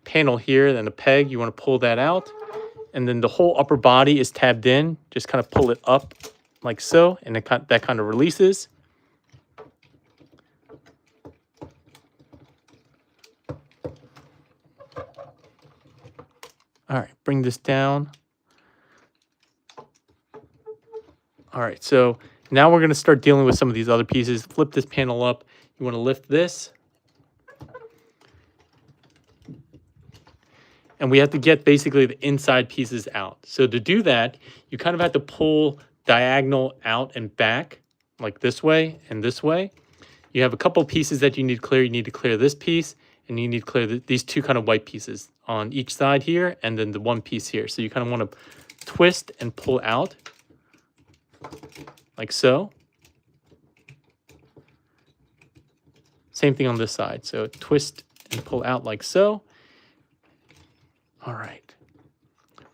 panel here and a peg. You want to pull that out, and then the whole upper body is tabbed in. Just kind of pull it up like so, and that kind of releases. All right, bring this down. All right, so now we're going to start dealing with some of these other pieces. Flip this panel up. You want to lift this. And we have to get basically the inside pieces out. So to do that, you kind of have to pull diagonal out and back, like this way and this way. You have a couple pieces that you need to clear. You need to clear this piece, and you need to clear these two kind of white pieces on each side here, and then the one piece here. So you kind of want to twist and pull out, like so. Same thing on this side. So twist and pull out like so. All right.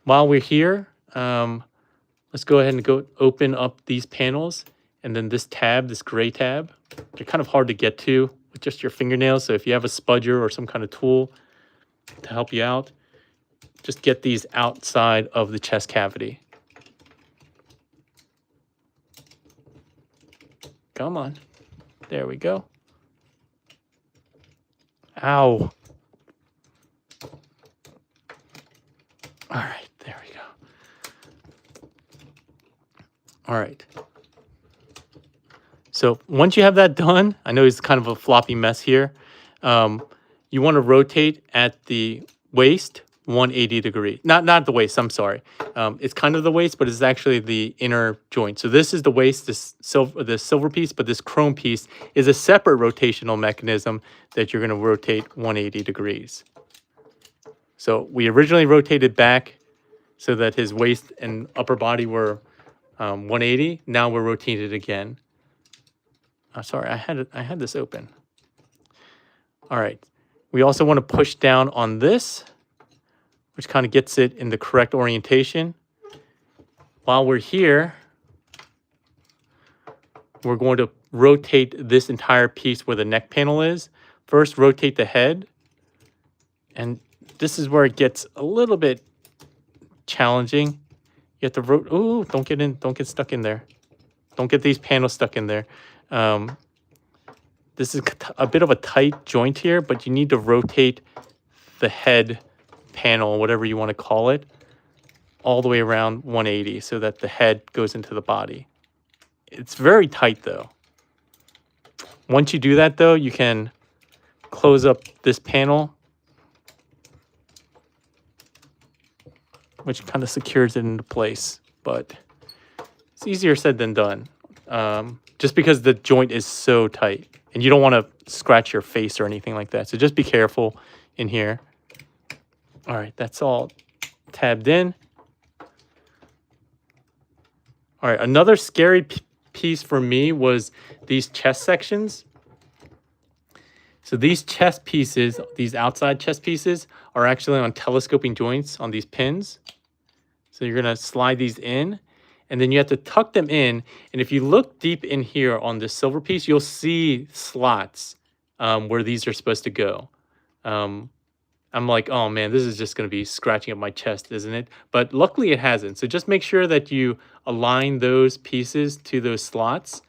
While we're here, let's go ahead and go open up these panels, and then this tab, this gray tab. They're kind of hard to get to with just your fingernails. So if you have a spudger or some kind of tool to help you out, just get these outside of the chest cavity. Come on. There we go. Ow. All right, there we go. All right. So once you have that done, I know it's kind of a floppy mess here. You want to rotate at the waist 180 degree. Not the waist, I'm sorry. It's kind of the waist, but it's actually the inner joint. So this is the waist, this silver piece, but this chrome piece is a separate rotational mechanism that you're going to rotate 180 degrees. So we originally rotated back so that his waist and upper body were 180. Now we're rotating it again. Sorry, I had this open. All right. We also want to push down on this, which kind of gets it in the correct orientation. While we're here, we're going to rotate this entire piece where the neck panel is. First, rotate the head. And this is where it gets a little bit challenging. You have to rotate. Ooh, don't get stuck in there. Don't get these panels stuck in there. This is a bit of a tight joint here, but you need to rotate the head panel, whatever you want to call it, all the way around 180 so that the head goes into the body. It's very tight though. Once you do that though, you can close up this panel, which kind of secures it into place, but it's easier said than done. Just because the joint is so tight and you don't want to scratch your face or anything like that. So just be careful in here. All right, that's all tabbed in. All right, another scary piece for me was these chest sections. So these chest pieces, these outside chest pieces, are actually on telescoping joints on these pins. So you're gonna slide these in, and then you have to tuck them in. And if you look deep in here on this silver piece, you'll see slots where these are supposed to go. I'm like, oh man, this is just going to be scratching up my chest, isn't it? But luckily it hasn't. So just make sure that you align those pieces to those slots.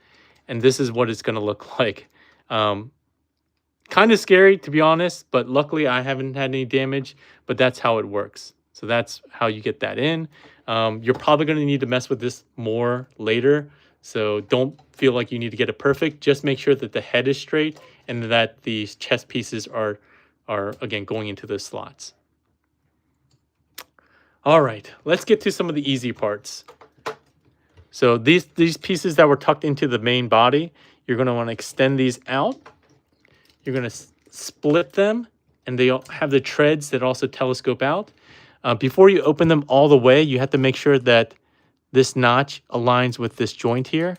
And this is what it's going to look like. Kind of scary, to be honest, but luckily I haven't had any damage, but that's how it works. So that's how you get that in. You're probably going to need to mess with this more later. So don't feel like you need to get it perfect. Just make sure that the head is straight and that these chest pieces are again going into those slots. All right, let's get to some of the easy parts. So these pieces that were tucked into the main body, you're going to want to extend these out. You're going to split them, and they have the treads that also telescope out. Before you open them all the way, you have to make sure that this notch aligns with this joint here.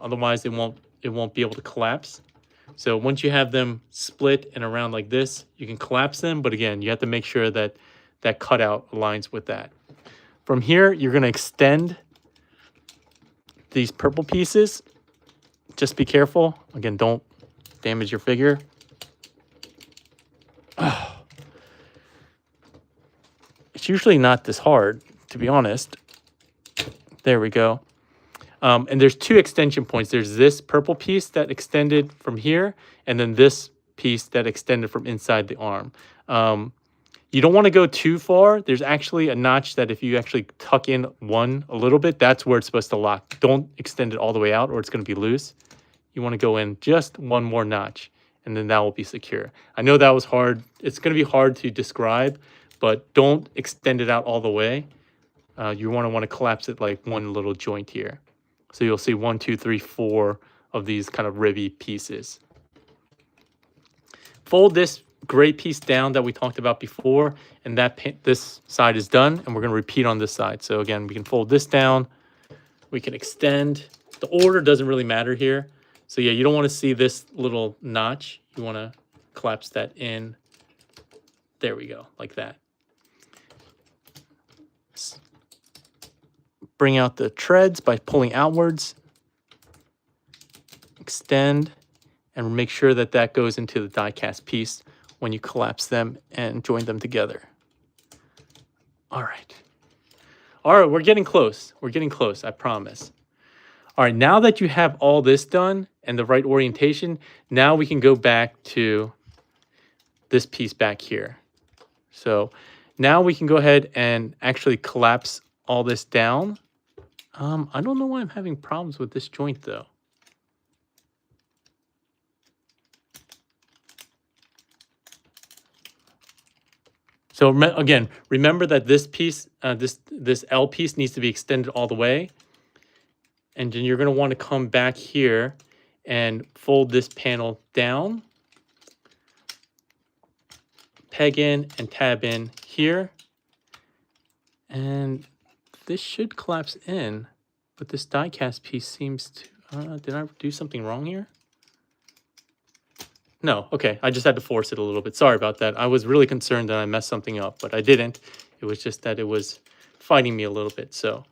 Otherwise, it won't be able to collapse. So once you have them split and around like this, you can collapse them. But again, you have to make sure that that cutout aligns with that. From here, you're going to extend these purple pieces. Just be careful. Again, don't damage your figure. Oh. It's usually not this hard, to be honest. There we go. And there's two extension points. There's this purple piece that extended from here, and then this piece that extended from inside the arm. You don't want to go too far. There's actually a notch that if you actually tuck in one a little bit, that's where it's supposed to lock. Don't extend it all the way out or it's going to be loose. You want to go in just one more notch, and then that will be secure. I know that was hard. It's going to be hard to describe, but don't extend it out all the way. You want to collapse it like one little joint here. So you'll see 1, 2, 3, 4 of these kind of ribby pieces. Fold this gray piece down that we talked about before, and this side is done, and we're going to repeat on this side. So again, we can fold this down. We can extend. The order doesn't really matter here. So yeah, you don't want to see this little notch. You want to collapse that in. There we go, like that. Bring out the treads by pulling outwards. Extend, and make sure that that goes into the die cast piece when you collapse them and join them together. All right. All right, we're getting close. We're getting close, I promise. All right, now that you have all this done and the right orientation, now we can go back to this piece back here. So now we can go ahead and actually collapse all this down. I don't know why I'm having problems with this joint though. So again, remember that this piece, this L piece needs to be extended all the way. And then you're going to want to come back here and fold this panel down. Peg in and tab in here. And this should collapse in, but this die cast piece seems to, did I do something wrong here? No, okay, I just had to force it a little bit. Sorry about that. I was really concerned that I messed something up, but I didn't. It was just that it was fighting me a little bit. So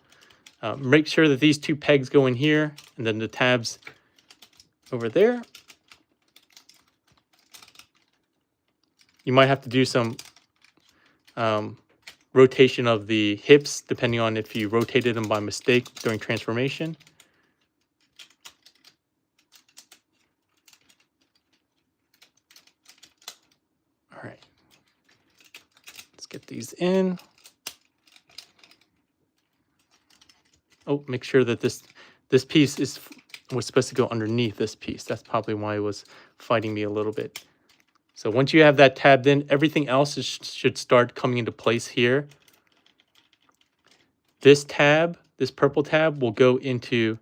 make sure that these two pegs go in here and then the tabs over there. You might have to do some rotation of the hips, depending on if you rotated them by mistake during transformation. All right, let's get these in. Oh, make sure that this piece was supposed to go underneath this piece. That's probably why it was fighting me a little bit. So once you have that tabbed in, everything else should start coming into place here. This tab, this purple tab, will go into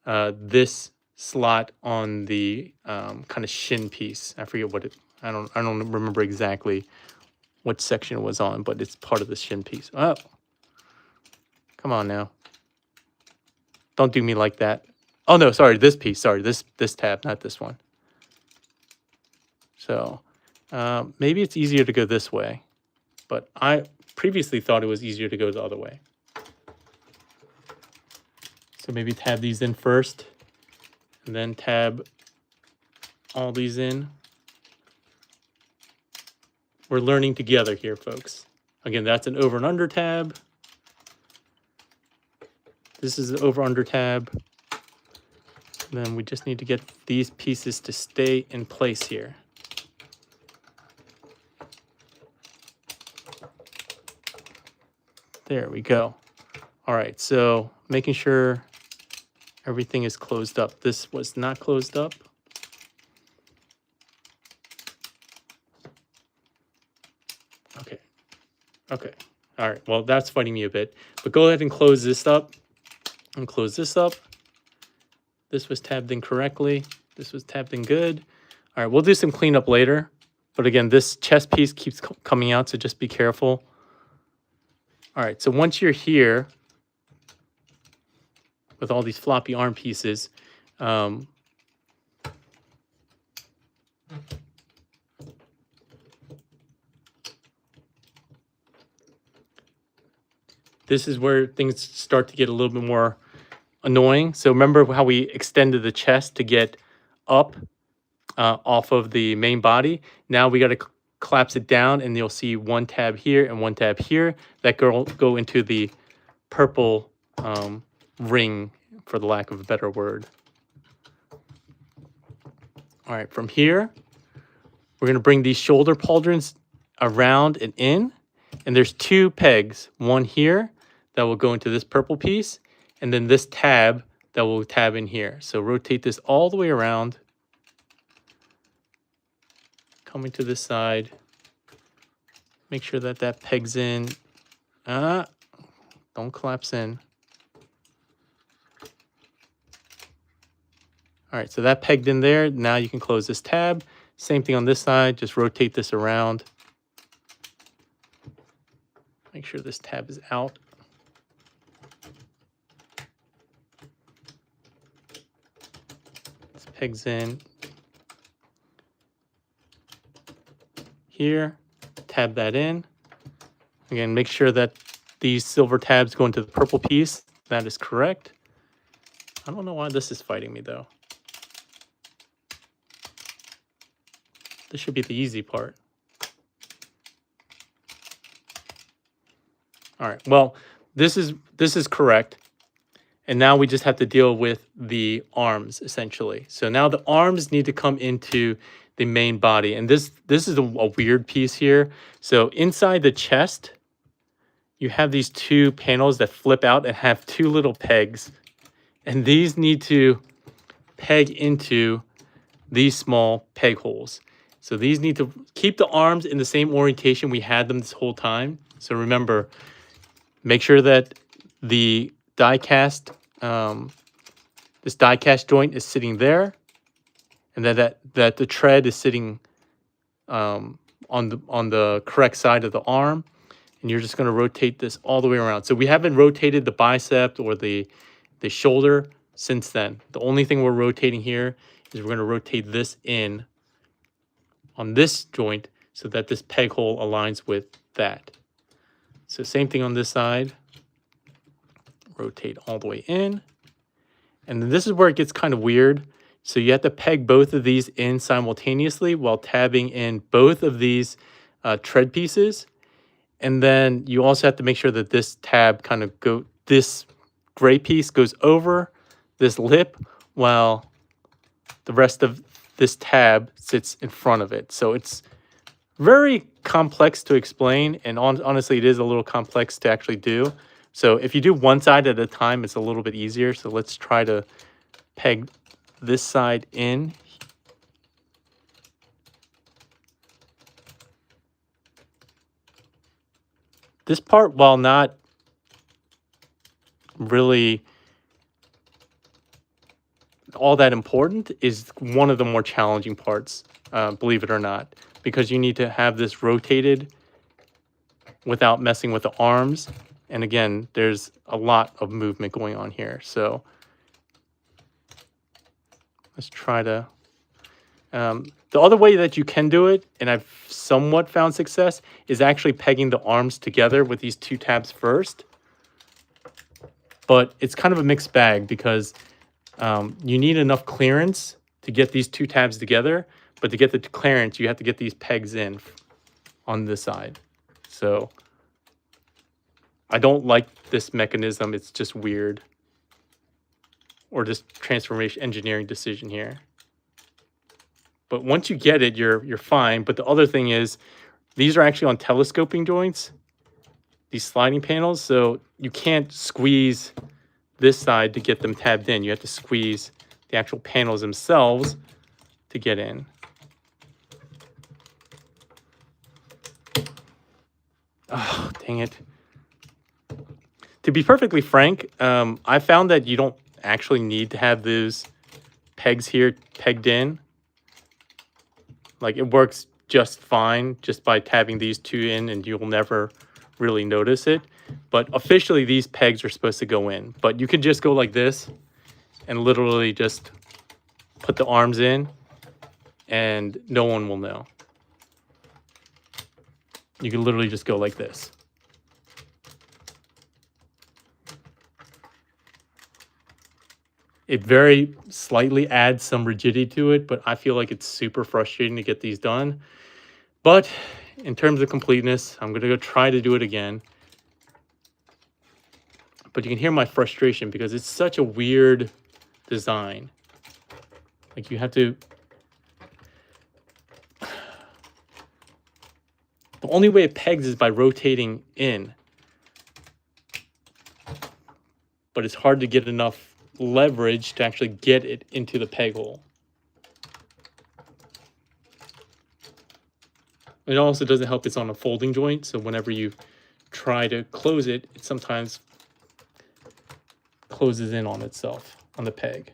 this slot on the kind of shin piece. I forget what it. I don't remember exactly what section it was on, but it's part of the shin piece. Oh, come on now! Don't do me like that. Oh no, sorry, this piece. Sorry, this tab, not this one. So maybe it's easier to go this way, but I previously thought it was easier to go the other way. So maybe tab these in first, and then tab all these in. We're learning together here, folks. Again, that's an over and under tab. This is the over under tab. And then we just need to get these pieces to stay in place here. There we go. All right, so making sure everything is closed up. This was not closed up. Okay. Okay. All right. Well, that's fighting me a bit. But go ahead and close this up. And close this up. This was tabbed in correctly. This was tabbed in good. All right. We'll do some cleanup later. But again, this chest piece keeps coming out, so just be careful. All right. So once you're here with all these floppy arm pieces, this is where things start to get a little bit more annoying. So remember how we extended the chest to get up off of the main body? Now we got to collapse it down, and you'll see one tab here and one tab here that go into the purple ring, for the lack of a better word. All right, from here, we're going to bring these shoulder pauldrons around and in. And there's two pegs, one here that will go into this purple piece, and then this tab that will tab in here. So rotate this all the way around, coming to this side. Make sure that that pegs in. Don't collapse in. All right, so that pegged in there. Now you can close this tab. Same thing on this side, just rotate this around. Make sure this tab is out. This pegs in here, tab that in. Again, make sure that these silver tabs go into the purple piece. That is correct. I don't know why this is fighting me though. This should be the easy part. All right, well, this is correct. And now we just have to deal with the arms essentially. So now the arms need to come into the main body. And this is a weird piece here. So inside the chest, you have these two panels that flip out and have two little pegs. And these need to peg into these small peg holes. So these need to keep the arms in the same orientation we had them this whole time. So remember, make sure that the die cast, this die cast joint is sitting there, and that the tread is sitting on the correct side of the arm, and you're just going to rotate this all the way around. So we haven't rotated the bicep or the shoulder since then. The only thing we're rotating here is we're going to rotate this in on this joint so that this peg hole aligns with that. So same thing on this side. Rotate all the way in. And then this is where it gets kind of weird. So you have to peg both of these in simultaneously while tabbing in both of these tread pieces. And then you also have to make sure that this tab this gray piece goes over this lip while the rest of this tab sits in front of it. So it's very complex to explain, and honestly, it is a little complex to actually do. So if you do one side at a time, it's a little bit easier. So let's try to peg this side in. This part, while not really all that important, is one of the more challenging parts, believe it or not, because you need to have this rotated without messing with the arms. And again, there's a lot of movement going on here. So let's try to... the other way that you can do it, and I've somewhat found success, is actually pegging the arms together with these two tabs first. But it's kind of a mixed bag because you need enough clearance to get these two tabs together. But to get the clearance, you have to get these pegs in on this side. So I don't like this mechanism. It's just weird. Or this transformation engineering decision here. But once you get it, you're fine. But the other thing is, these are actually on telescoping joints, these sliding panels. So you can't squeeze this side to get them tabbed in. You have to squeeze the actual panels themselves to get in. Oh, dang it. To be perfectly frank, I found that you don't actually need to have those pegs here pegged in. Like, it works just fine just by tabbing these two in, and you'll never really notice it. But officially, these pegs are supposed to go in. But you could just go like this and literally just put the arms in, and no one will know. You can literally just go like this. It very slightly adds some rigidity to it, but I feel like it's super frustrating to get these done. But in terms of completeness, I'm going to go try to do it again. But you can hear my frustration because it's such a weird design. Like, you have to... The only way it pegs is by rotating in. But it's hard to get enough leverage to actually get it into the peg hole. It also doesn't help it's on a folding joint, so whenever you try to close it, it sometimes closes in on itself on the peg.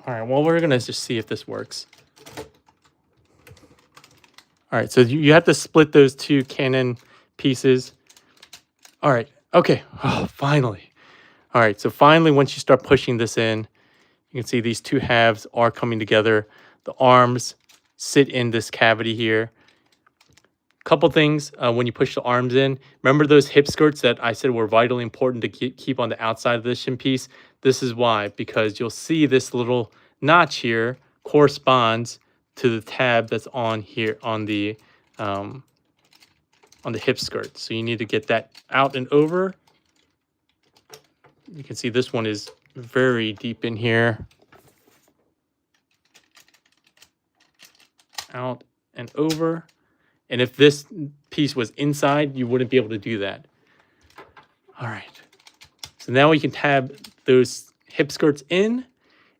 All right, well, we're gonna just see if this works. All right, so you have to split those two cannon pieces. All right, okay, oh, finally. All right, so finally, once you start pushing this in, You can see these two halves are coming together. The arms sit in this cavity here. Couple things when you push the arms in. Remember those hip skirts that I said were vitally important to keep on the outside of the shin piece? This is why, because you'll see this little notch here corresponds to the tab that's on here on the hip skirt. So you need to get that out and over. You can see this one is very deep in here. Out and over. And if this piece was inside, you wouldn't be able to do that. All right. So now we can tab those hip skirts in,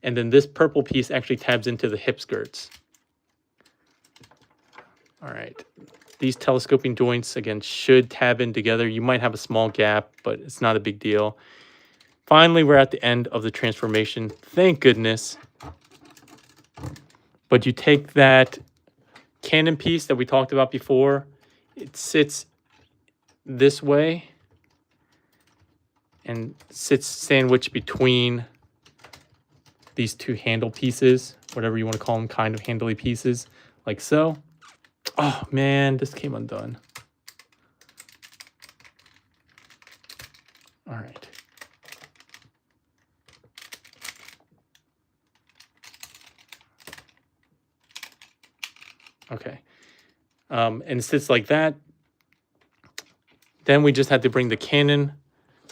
and then this purple piece actually tabs into the hip skirts. All right. These telescoping joints, again, should tab in together. You might have a small gap, but it's not a big deal. Finally, we're at the end of the transformation. Thank goodness. But you take that cannon piece that we talked about before. It sits this way and sits sandwiched between these two handle pieces, whatever you want to call them, kind of handly pieces, like so. Oh man, this came undone. All right. Okay. And it sits like that. Then we just had to bring the cannon,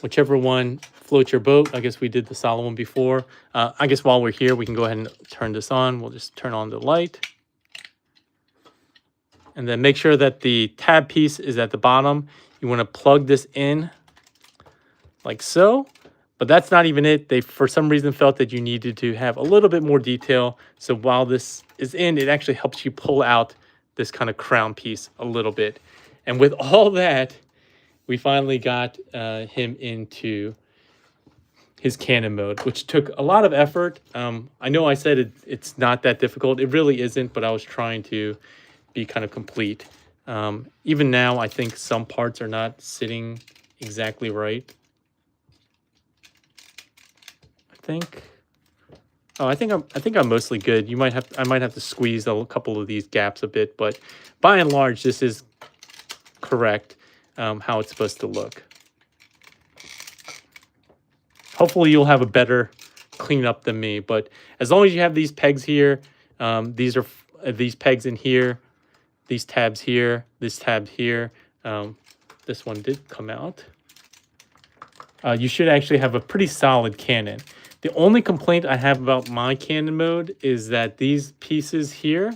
whichever one floats your boat. I guess we did the solid one before. I guess while we're here, we can go ahead and turn this on. We'll just turn on the light. And then make sure that the tab piece is at the bottom. You want to plug this in like so. But that's not even it. They, for some reason, felt that you needed to have a little bit more detail. So while this is in, it actually helps you pull out this kind of crown piece a little bit. And with all that, we finally got him into his cannon mode, which took a lot of effort. I know I said it's not that difficult. It really isn't, but I was trying to be kind of complete. Even now, I think some parts are not sitting exactly right. I think I'm mostly good. I might have to squeeze a couple of these gaps a bit, but by and large, this is correct how it's supposed to look. Hopefully, you'll have a better cleanup than me, but as long as you have these pegs here, these pegs in here, these tabs here, this tab here. This one did come out. You should actually have a pretty solid cannon. The only complaint I have about my cannon mode is that these pieces here,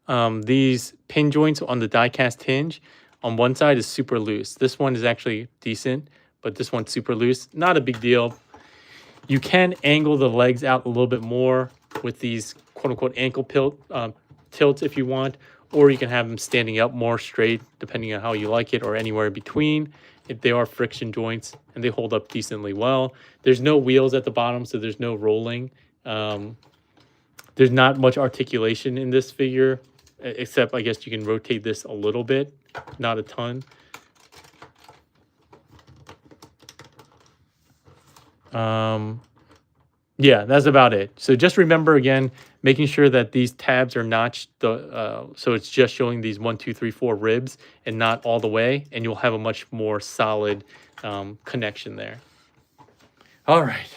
these pin joints on the die-cast hinge, on one side is super loose. This one is actually decent, but this one's super loose. Not a big deal. You can angle the legs out a little bit more with these quote-unquote ankle tilts if you want, or you can have them standing up more straight, depending on how you like it, or anywhere in between. If they are friction joints, and they hold up decently well. There's no wheels at the bottom, so there's no rolling. There's not much articulation in this figure, except I guess you can rotate this a little bit, not a ton. Yeah, that's about it. So just remember again, making sure that these tabs are notched, so it's just showing these 1, 2, 3, 4 ribs and not all the way, and you'll have a much more solid connection there. All right.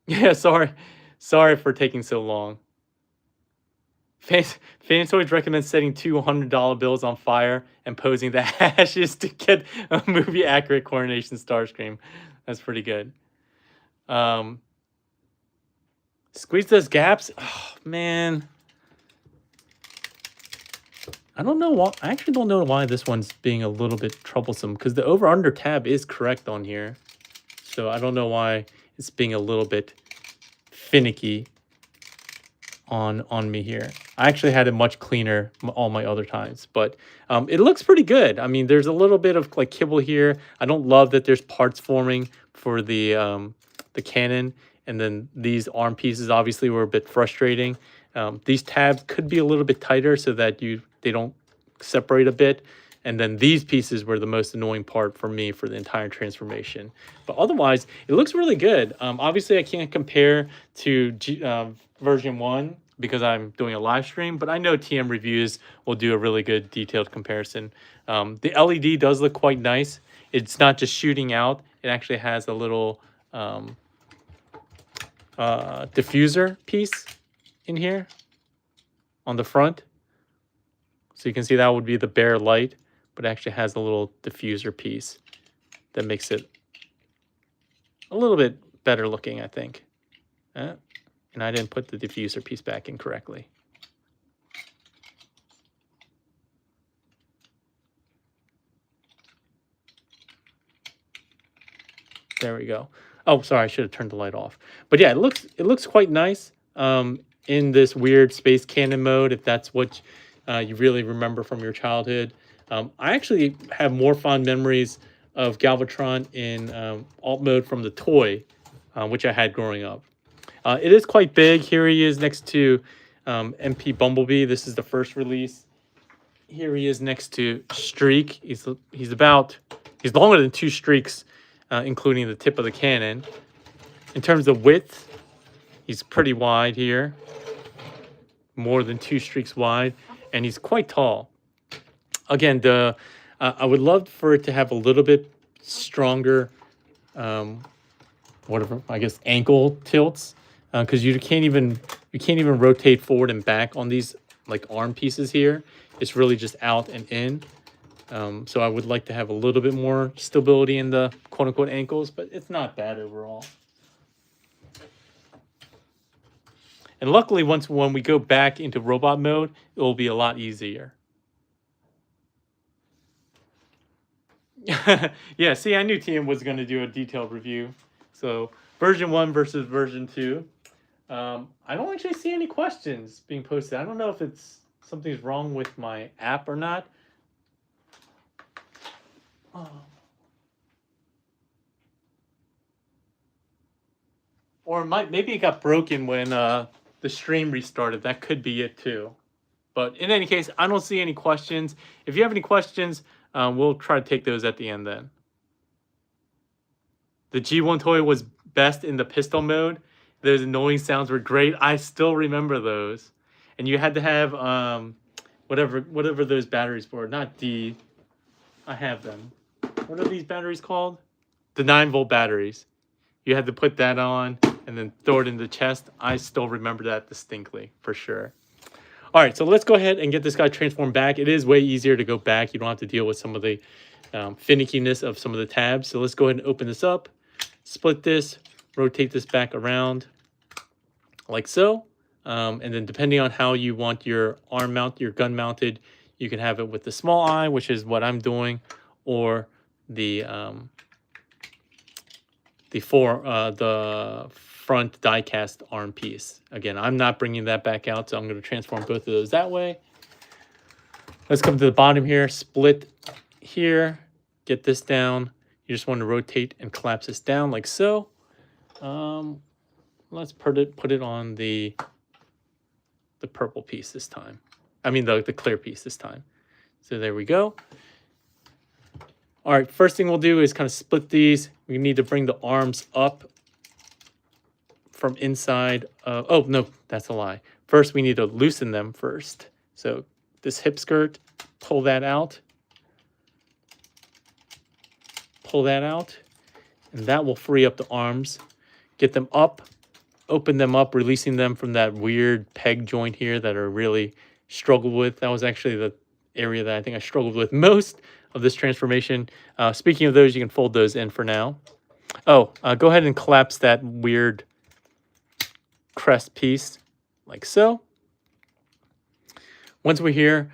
Yeah, sorry for taking so long. Fantoys recommends setting two $100 bills on fire and posing the ashes to get a movie-accurate Coronation Starscream. That's pretty good. Squeeze those gaps. Oh, man. I don't know why. I actually don't know why this one's being a little bit troublesome, because the over-under tab is correct on here. So I don't know why it's being a little bit finicky on me here. I actually had it much cleaner all my other times, but it looks pretty good. I mean, there's a little bit of like kibble here. I don't love that there's parts forming for the cannon, and then these arm pieces obviously were a bit frustrating. These tabs could be a little bit tighter so that they don't separate a bit. And then these pieces were the most annoying part for me for the entire transformation. But otherwise, it looks really good. Obviously, I can't compare to version 1 because I'm doing a live stream, but I know TM Reviews will do a really good detailed comparison. The LED does look quite nice. It's not just shooting out. It actually has a little diffuser piece in here on the front. So you can see that would be the bare light, but it actually has a little diffuser piece that makes it a little bit better looking, I think. And I didn't put the diffuser piece back in correctly. There we go. Oh, sorry, I should have turned the light off. But yeah, it looks quite nice in this weird space cannon mode, if that's what you really remember from your childhood. I actually have more fond memories of Galvatron in alt mode from the toy, which I had growing up. It is quite big. Here he is next to MP Bumblebee. This is the first release. Here he is next to Streak. He's longer than 2 Streaks, including the tip of the cannon. In terms of width, he's pretty wide here. More than 2 Streaks wide. And he's quite tall. Again, I would love for it to have a little bit stronger, whatever, I guess, ankle tilts. Because you can't even rotate forward and back on these like arm pieces here. It's really just out and in. So I would like to have a little bit more stability in the quote-unquote ankles, but it's not bad overall. And luckily, when we go back into robot mode, it will be a lot easier. Yeah, see, I knew TM was going to do a detailed review. So version 1 versus version 2. I don't actually see any questions being posted. I don't know if something's wrong with my app or not. Or maybe it got broken when the stream restarted. That could be it too. But in any case, I don't see any questions. If you have any questions, we'll try to take those at the end then. The G1 toy was best in the pistol mode. Those annoying sounds were great. I still remember those. And you had to have whatever those batteries were. Not D. I have them. What are these batteries called? The 9-volt batteries. You had to put that on and then throw it in the chest. I still remember that distinctly, for sure. All right, so let's go ahead and get this guy transformed back. It is way easier to go back. You don't have to deal with some of the finickiness of some of the tabs. So let's go ahead and open this up, split this, rotate this back around like so. And then depending on how you want your arm mount, your gun mounted, you can have it with the small eye, which is what I'm doing, or the front die-cast arm piece. Again, I'm not bringing that back out, so I'm going to transform both of those that way. Let's come to the bottom here, split here, get this down. You just want to rotate and collapse this down like so. Let's put it on the purple piece this time. I mean the clear piece this time. So there we go. All right, first thing we'll do is kind of split these. We need to bring the arms up from inside. Oh, no, that's a lie. First, we need to loosen them first. So this hip skirt, pull that out. Pull that out. And that will free up the arms. Get them up. Open them up, releasing them from that weird peg joint here that I really struggled with. That was actually the area that I think I struggled with most of this transformation. Speaking of those, you can fold those in for now. Oh, go ahead and collapse that weird crest piece like so. Once we're here,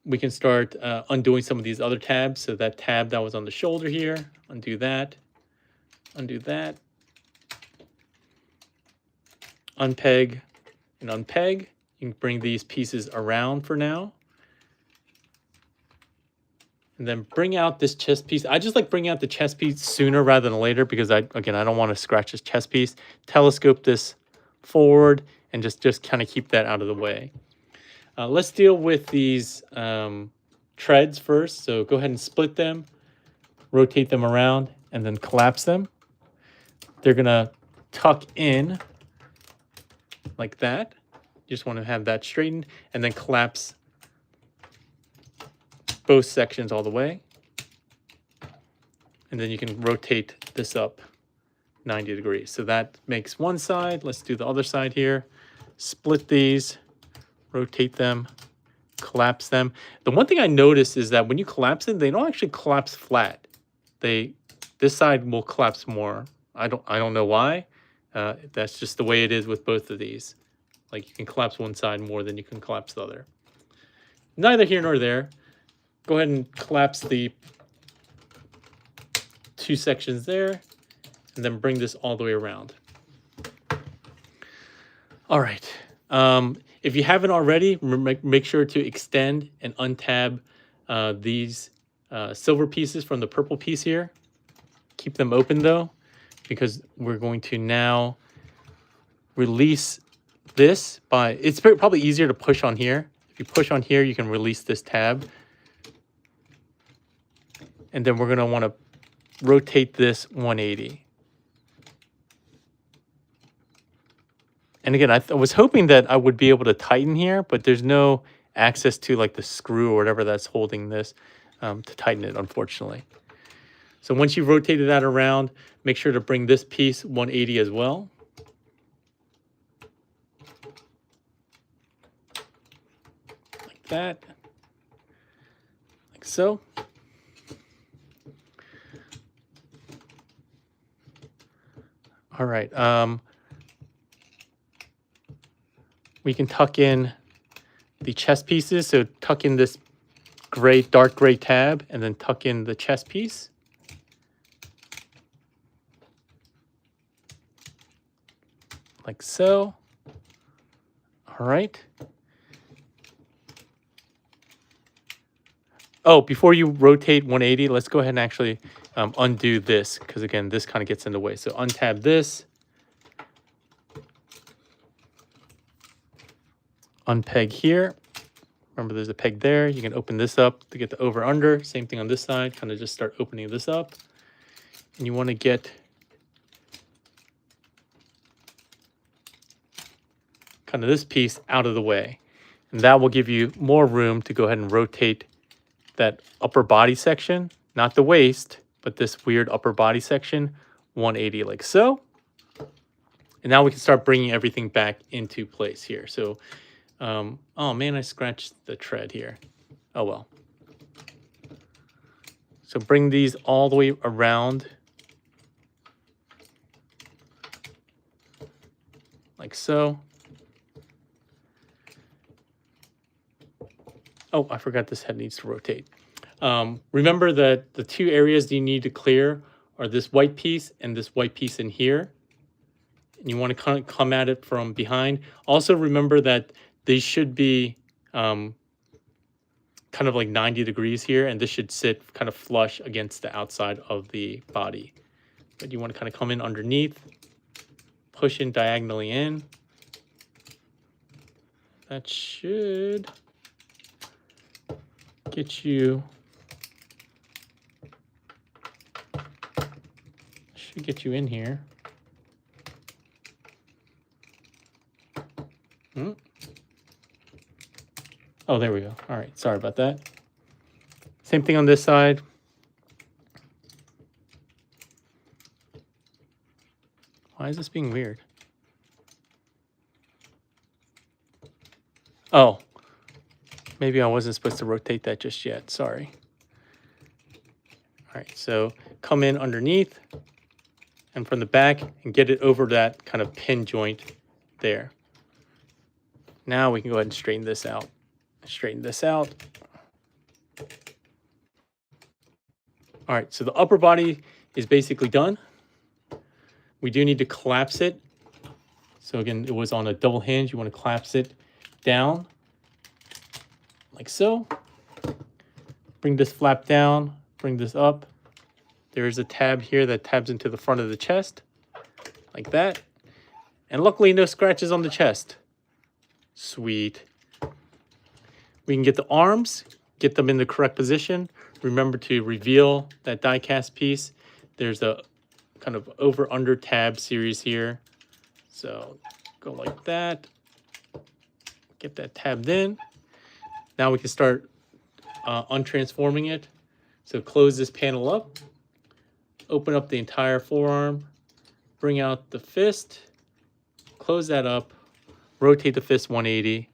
we can start undoing some of these other tabs. So that tab that was on the shoulder here, undo that, undo that. Unpeg and unpeg. You can bring these pieces around for now. And then bring out this chest piece. I just like bringing out the chest piece sooner rather than later because I don't want to scratch this chest piece. Telescope this forward and just kind of keep that out of the way. Let's deal with these treads first. So go ahead and split them, rotate them around, and then collapse them. They're gonna tuck in like that. You just want to have that straightened, and then collapse both sections all the way. And then you can rotate this up 90 degrees. So that makes one side. Let's do the other side here. Split these, rotate them, collapse them. The one thing I noticed is that when you collapse them, they don't actually collapse flat. This side will collapse more. I don't know why. That's just the way it is with both of these. Like you can collapse one side more than you can collapse the other. Neither here nor there. Go ahead and collapse the two sections there, and then bring this all the way around. All right. If you haven't already, make sure to extend and untab these silver pieces from the purple piece here. Keep them open though, because we're going to now release this by, it's probably easier to push on here. If you push on here, you can release this tab. And then we're going to want to rotate this 180. And again, I was hoping that I would be able to tighten here, but there's no access to like the screw or whatever that's holding this to tighten it, unfortunately. So once you've rotated that around, make sure to bring this piece 180 as well. Like that. Like so. All right. We can tuck in the chest pieces. So tuck in this gray, dark gray tab, and then tuck in the chest piece. Like so. All right. Oh, before you rotate 180, let's go ahead and actually undo this, because again, this kind of gets in the way. So untab this. Unpeg here. Remember, there's a peg there. You can open this up to get the over under. Same thing on this side. Kind of just start opening this up. And you want to get kind of this piece out of the way. And that will give you more room to go ahead and rotate that upper body section, not the waist, but this weird upper body section, 180 like so. And now we can start bringing everything back into place here. So, oh man, I scratched the tread here. Oh well. So bring these all the way around. Like so. Oh, I forgot this head needs to rotate. Remember that the two areas you need to clear are this white piece and this white piece in here. And you want to come at it from behind. Also remember that these should be kind of like 90 degrees here, and this should sit kind of flush against the outside of the body. But you want to kind of come in underneath, push in diagonally in. That should get you in here. Oh, there we go. All right, sorry about that. Same thing on this side. Why is this being weird? Oh, maybe I wasn't supposed to rotate that just yet. Sorry. All right, so come in underneath and from the back and get it over that kind of pin joint there. Now we can go ahead and straighten this out. Straighten this out. All right, so the upper body is basically done. We do need to collapse it. So again, it was on a double hinge. You want to collapse it down like so. Bring this flap down, bring this up. There is a tab here that tabs into the front of the chest like that. And luckily no scratches on the chest. Sweet. We can get the arms, get them in the correct position. Remember to reveal that die cast piece. There's a kind of over under tab series here. So go like that. Get that tabbed in. Now we can start untransforming it. So close this panel up. Open up the entire forearm. Bring out the fist. Close that up. Rotate the fist 180.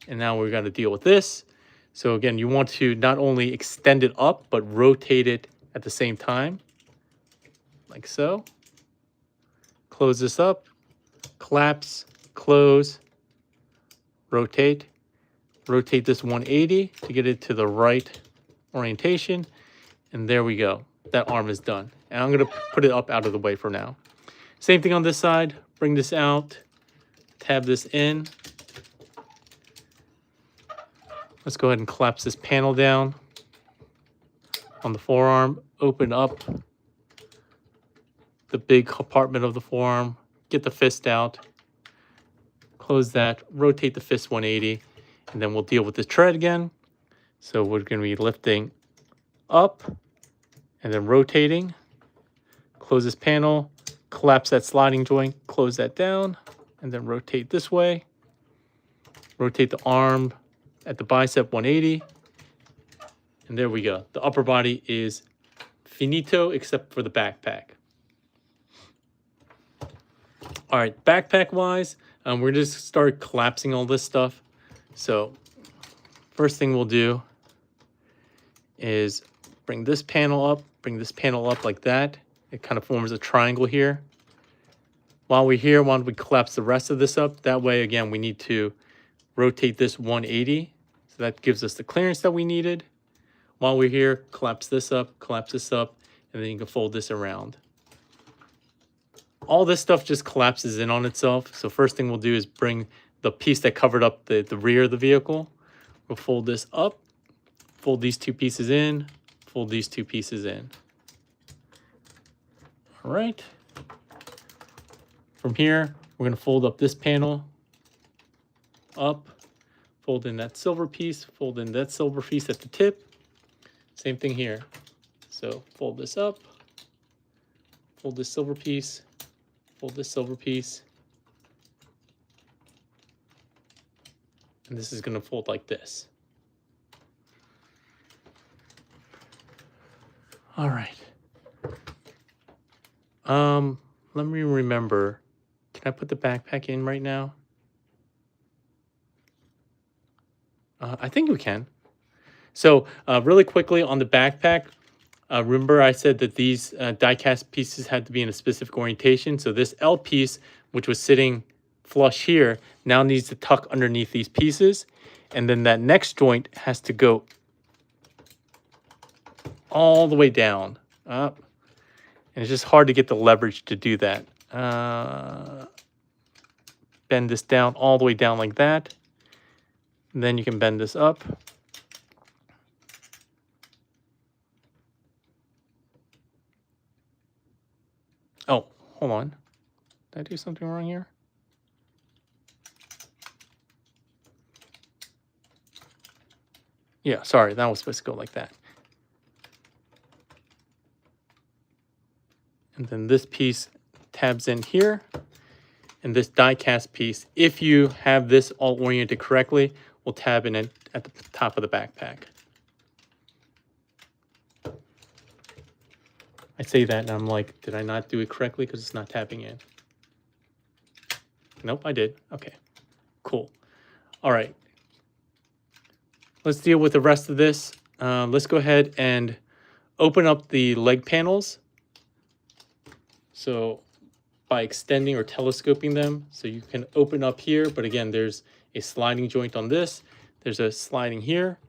And now we're going to deal with this. So again, you want to not only extend it up, but rotate it at the same time. Like so. Close this up. Collapse. Close. Rotate. Rotate this 180 to get it to the right orientation. And there we go. That arm is done. And I'm going to put it up out of the way for now. Same thing on this side. Bring this out. Tab this in. Let's go ahead and collapse this panel down on the forearm. Open up the big compartment of the forearm. Get the fist out. Close that. Rotate the fist 180. And then we'll deal with this tread again. So we're going to be lifting up and then rotating. Close this panel. Collapse that sliding joint. Close that down. And then rotate this way. Rotate the arm at the bicep 180. And there we go. The upper body is finito except for the backpack. All right, backpack wise, we're just start collapsing all this stuff. So first thing we'll do is bring this panel up like that. It kind of forms a triangle here. While we're here, why don't we collapse the rest of this up? That way, again, we need to rotate this 180. So that gives us the clearance that we needed. While we're here, collapse this up, and then you can fold this around. All this stuff just collapses in on itself. So first thing we'll do is bring the piece that covered up the rear of the vehicle. We'll fold this up, fold these two pieces in, fold these two pieces in. All right. From here, we're going to fold up this panel, up, fold in that silver piece, fold in that silver piece at the tip. Same thing here. So fold this up, fold this silver piece, fold this silver piece. And this is going to fold like this. All right. Let me remember. Can I put the backpack in right now? I think we can. So really quickly on the backpack, remember I said that these die-cast pieces had to be in a specific orientation. So this L piece, which was sitting flush here, now needs to tuck underneath these pieces. And then that next joint has to go all the way down, up. And it's just hard to get the leverage to do that. Bend this down all the way down like that. And then you can bend this up. Oh, hold on. Did I do something wrong here? Yeah, sorry, that was supposed to go like that. And then this piece tabs in here. And this die-cast piece, if you have this all oriented correctly, will tab in it at the top of the backpack. I say that and I'm like, did I not do it correctly because it's not tapping in? Nope, I did. Okay, cool. All right. Let's deal with the rest of this. Let's go ahead and open up the leg panels. So by extending or telescoping them, so you can open up here, but again, there's a sliding joint on this. There's a sliding here.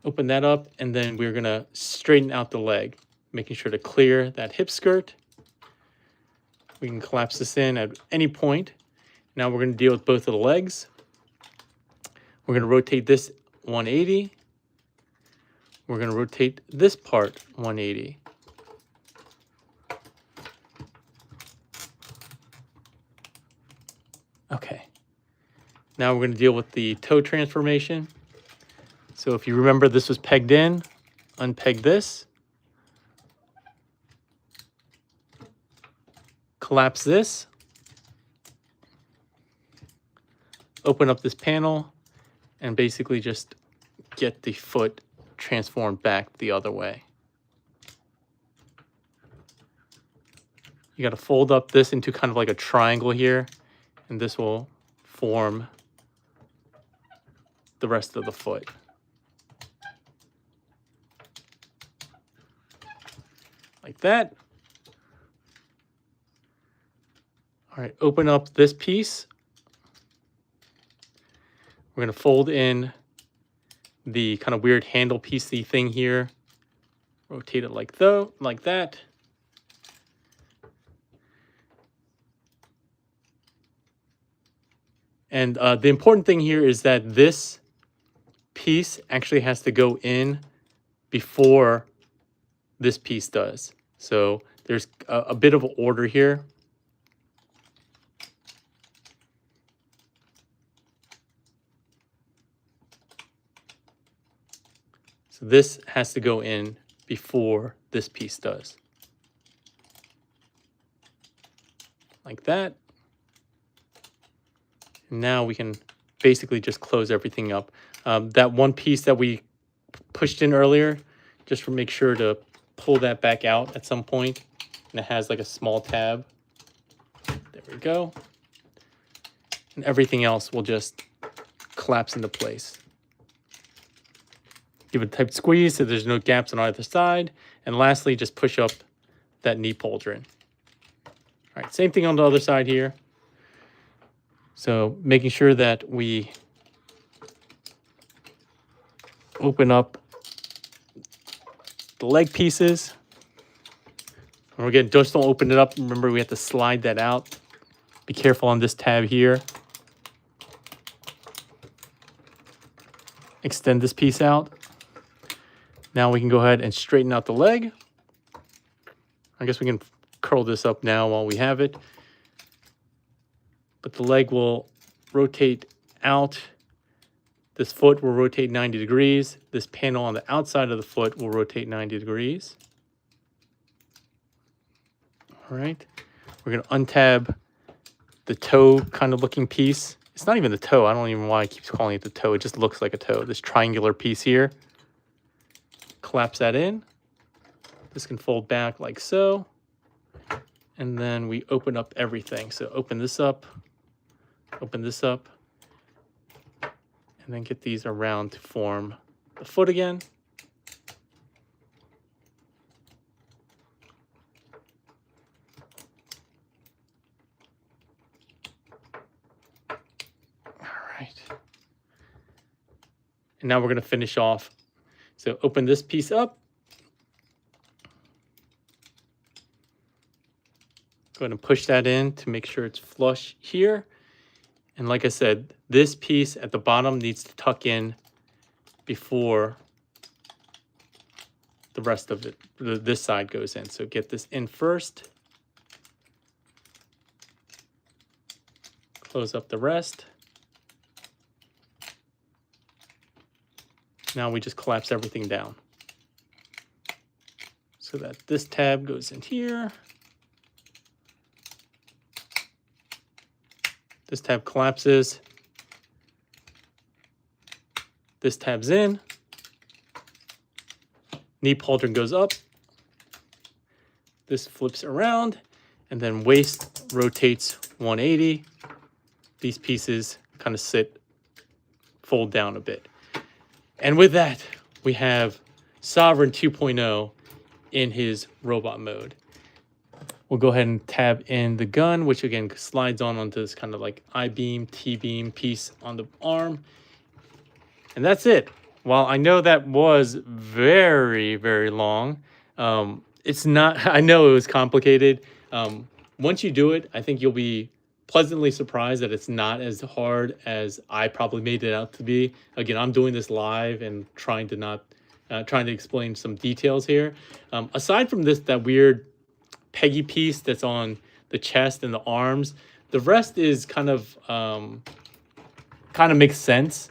Open that up, and then we're gonna straighten out the leg, making sure to clear that hip skirt. We can collapse this in at any point. Now we're gonna deal with both of the legs. We're gonna rotate this 180. We're gonna rotate this part 180. Okay, now we're going to deal with the toe transformation. So So if you remember, this was pegged in, unpeg this, collapse this, open up this panel, and basically just get the foot transformed back the other way. You got to fold up this into kind of like a triangle here, and this will form the rest of the foot. Like that. All right, open up this piece. We're going to fold in the kind of weird handle piecey thing here. Rotate it like that. And the important thing here is that this piece actually has to go in before this piece does. So there's a bit of order here. So this has to go in before this piece does. Like that. And now we can basically just close everything up. That one piece that we pushed in earlier, just to make sure to pull that back out at some point. And it has like a small tab. There we go. And everything else will just collapse into place. Give it a tight squeeze so there's no gaps on either side. And lastly, just push up that knee pauldron. All right, same thing on the other side here. So making sure that we open up the leg pieces. And again, just don't open it up. Remember, we have to slide that out. Be careful on this tab here. Extend this piece out. Now we can go ahead and straighten out the leg. I guess we can curl this up now while we have it. But the leg will rotate out. This foot will rotate 90 degrees. This panel on the outside of the foot will rotate 90 degrees. All right. We're going to untab the toe kind of looking piece. It's not even the toe. I don't even know why I keep calling it the toe. It just looks like a toe. This triangular piece here. Collapse that in. This can fold back like so. And then we open up everything. So open this up, and then get these around to form the foot again. All right. And now we're going to finish off. So open this piece up. Go ahead and push that in to make sure it's flush here. And like I said, this piece at the bottom needs to tuck in before the rest of it, this side goes in. So get this in first. Close up the rest. Now we just collapse everything down so that this tab goes in here. This tab collapses. This tab's in. Knee pauldron goes up. This flips around, and then waist rotates 180. These pieces kind of fold down a bit. And with that, we have Sovereign 2.0 in his robot mode. We'll go ahead and tab in the gun, which again slides onto this kind of like I-beam, T-beam piece on the arm. And that's it. While I know that was very, very long, it's not, I know it was complicated. Once you do it, I think you'll be pleasantly surprised that it's not as hard as I probably made it out to be. Again, I'm doing this live and trying to explain some details here. Aside from that weird peggy piece that's on the chest and the arms, the rest is kind of makes sense.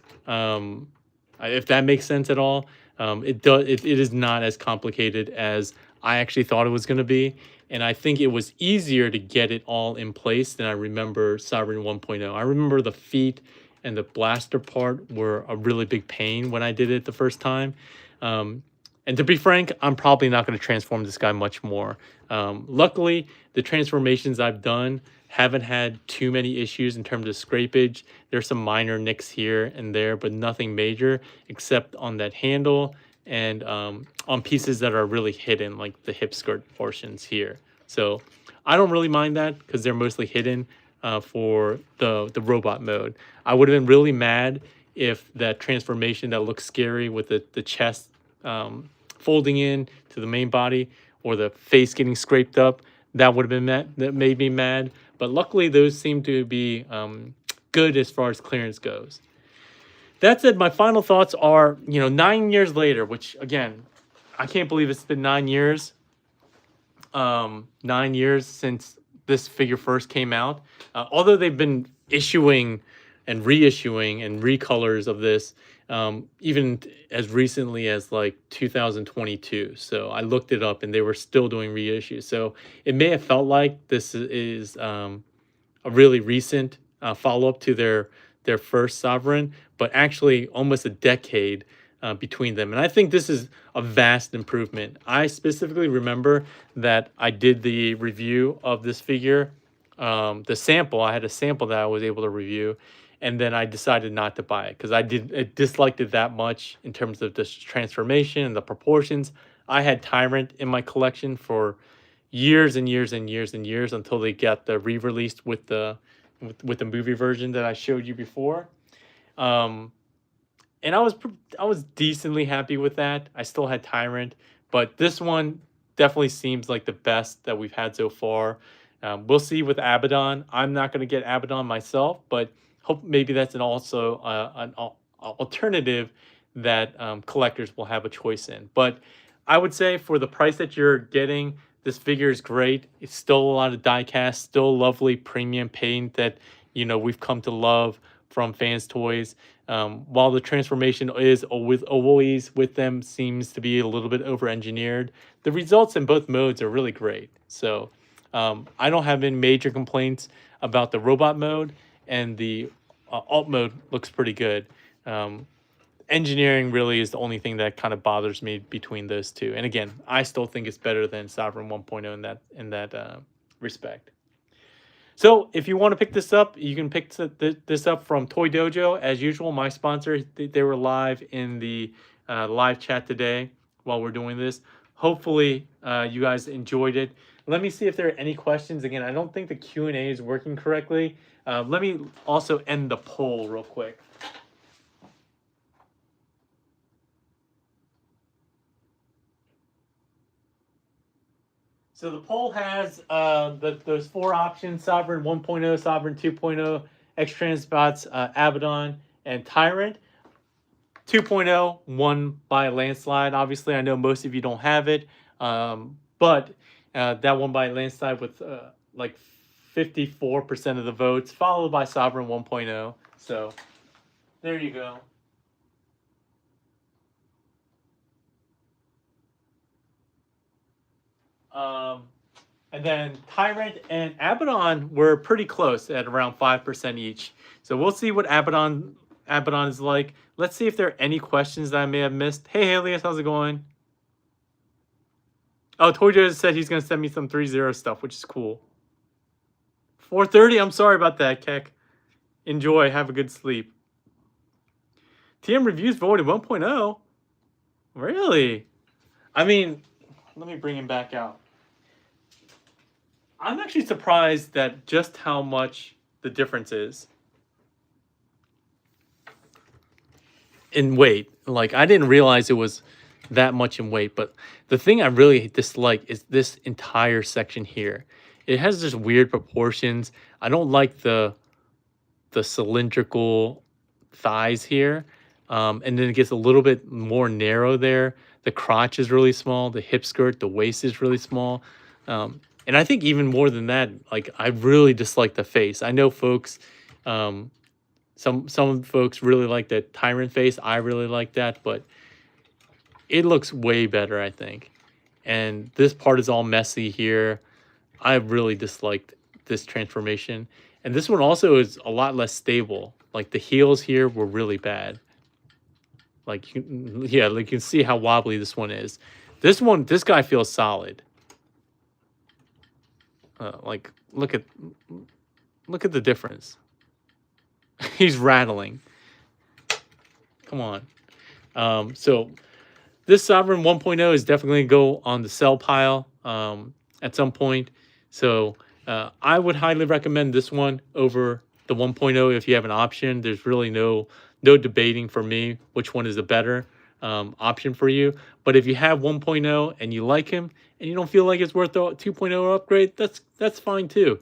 If that makes sense at all. It is not as complicated as I actually thought it was going to be. And I think it was easier to get it all in place than I remember Sovereign 1.0. I remember the feet and the blaster part were a really big pain when I did it the first time. Um, and to be frank, I'm probably not going to transform this guy much more. Luckily, the transformations I've done haven't had too many issues in terms of scrapage. There's some minor nicks here and there, but nothing major except on that handle and on pieces that are really hidden, like the hip skirt portions here. So I don't really mind that because they're mostly hidden for the robot mode. I would have been really mad if that transformation that looks scary with the chest folding in to the main body or the face getting scraped up, that would have been mad. That made me mad. But luckily, those seem to be good as far as clearance goes. That said, my final thoughts are, 9 years later, which again, I can't believe it's been 9 years. 9 years since this figure first came out. Although they've been issuing and reissuing and recolors of this even as recently as like 2022. So I looked it up and they were still doing reissues. So it may have felt like this is a really recent follow-up to their first Sovereign, but actually almost a decade between them. And I think this is a vast improvement. I specifically remember that I did the review of this figure, the sample. I had a sample that I was able to review, and then I decided not to buy it because I disliked it that much in terms of this transformation and the proportions. I had Tyrant in my collection for years and years and years and years until they got the re-released with the movie version that I showed you before. And I was decently happy with that. I still had Tyrant, but this one definitely seems like the best that we've had so far. We'll see with Abaddon. I'm not going to get Abaddon myself, but hope maybe that's also an alternative that collectors will have a choice in. But I would say for the price that you're getting, this figure is great. It's still a lot of die cast, still lovely premium paint that we've come to love from Fans Toys. While the transformation is always with them seems to be a little bit over-engineered, the results in both modes are really great. So I don't have any major complaints about the robot mode, and the alt mode looks pretty good. Engineering really is the only thing that kind of bothers me between those two. And again, I still think it's better than Sovereign 1.0 in that respect. So if you want to pick this up, you can pick this up from Toy Dojo. As usual, my sponsor, they were live in the live chat today while we're doing this. Hopefully, you guys enjoyed it. Let me see if there are any questions. Again, I don't think the Q&A is working correctly. Let me also end the poll real quick. So the poll has those four options: Sovereign 1.0, Sovereign 2.0, X-Transbots, Abaddon, and Tyrant. 2.0 won by a landslide. Obviously, I know most of you don't have it, but that won by a landslide with like 54% of the votes, followed by Sovereign 1.0. So there you go. And then Tyrant and Abaddon were pretty close at around 5% each. So we'll see what Abaddon is like. Let's see if there are any questions that I may have missed. Hey, Helios, how's it going? Oh, Tojo said he's going to send me some 3.0 stuff, which is cool. 4:30? I'm sorry about that, Keck. Enjoy. Have a good sleep. TM Reviews voted 1.0? Really? I mean, let me bring him back out. I'm actually surprised at just how much the difference is in weight. Like, I didn't realize it was that much in weight, but the thing I really dislike is this entire section here. It has just weird proportions. I don't like the cylindrical thighs here. And then it gets a little bit more narrow there. The crotch is really small. The hip skirt, the waist is really small. And I think even more than that, like, I really dislike the face. I know folks Some folks really like the tyrant face. I really like that, but it looks way better, I think. And this part is all messy here. I really disliked this transformation. And this one also is a lot less stable. Like the heels here were really bad. Like yeah, like you can see how wobbly this one is. This guy feels solid. Like look at the difference. He's rattling. Come on. So this Sovereign 1.0 is definitely going to go on the sell pile at some point. So I would highly recommend this one over the 1.0 if you have an option. There's really no debating for me which one is the better option for you. But if you have 1.0 and you like him and you don't feel like it's worth the 2.0 upgrade, that's fine too.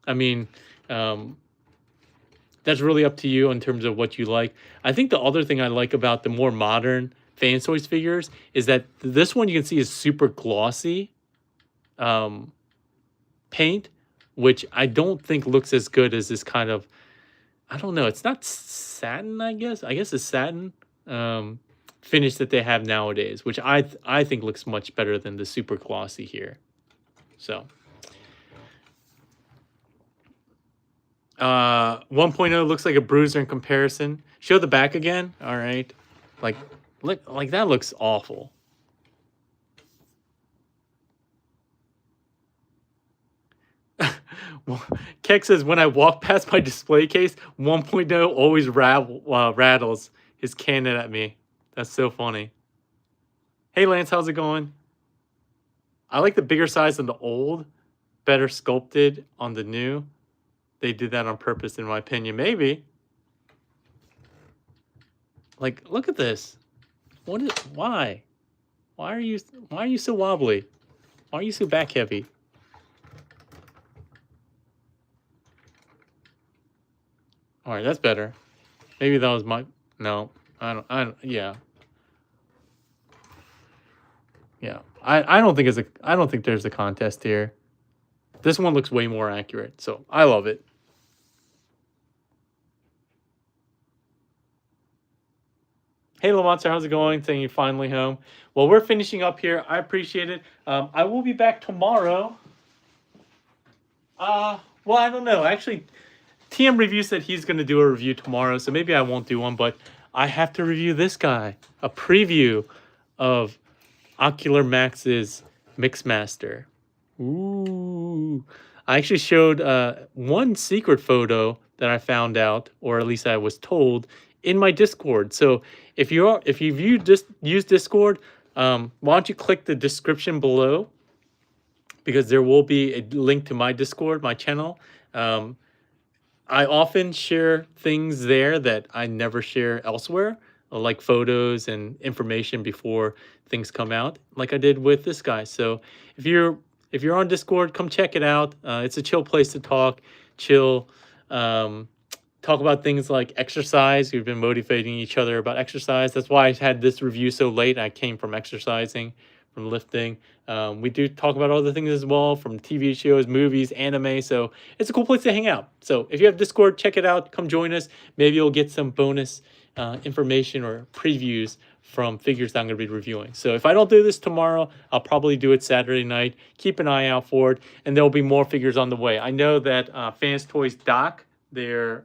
I mean, that's really up to you in terms of what you like. I think the other thing I like about the more modern Fans Toys figures is that this one you can see is super glossy paint, which I don't think looks as good as this kind of, I don't know, it's not satin, I guess it's satin finish that they have nowadays, which I think looks much better than the super glossy here. So 1.0 looks like a bruiser in comparison. Show the back again. All right. Like that looks awful. Keck says, when I walk past my display case, 1.0 always rattles his cannon at me. That's so funny. Hey, Lance, how's it going? I like the bigger size than the old. Better sculpted on the new. They did that on purpose, in my opinion. Maybe. Like, look at this. Why? Why are you so wobbly? Why are you so back heavy? All right, that's better. Maybe that was no. I don't yeah. Yeah. I don't think there's a contest here. This one looks way more accurate, so I love it. Hey, Lamonster, how's it going? Saying you're finally home. Well, we're finishing up here. I appreciate it. I will be back tomorrow. Well, I don't know. Actually, TM Review said he's going to do a review tomorrow, so maybe I won't do one, but I have to review this guy. A preview of Ocular Max's Mixmaster. Ooh. I actually showed one secret photo that I found out, or at least I was told, in my Discord. So if you've used Discord, why don't you click the description below, because there will be a link to my Discord, my channel. I often share things there that I never share elsewhere, like photos and information before things come out, like I did with this guy. So if you're on Discord, come check it out. It's a chill place to talk, chill, talk about things like exercise. We've been motivating each other about exercise. That's why I had this review so late. I came from exercising, from lifting. We do talk about other things as well, from TV shows, movies, anime. So it's a cool place to hang out. So if you have Discord, check it out. Come join us. Maybe you'll get some bonus information or previews from figures that I'm going to be reviewing. So if I don't do this tomorrow, I'll probably do it Saturday night. Keep an eye out for it, and there'll be more figures on the way. I know that Fans Toys Doc, their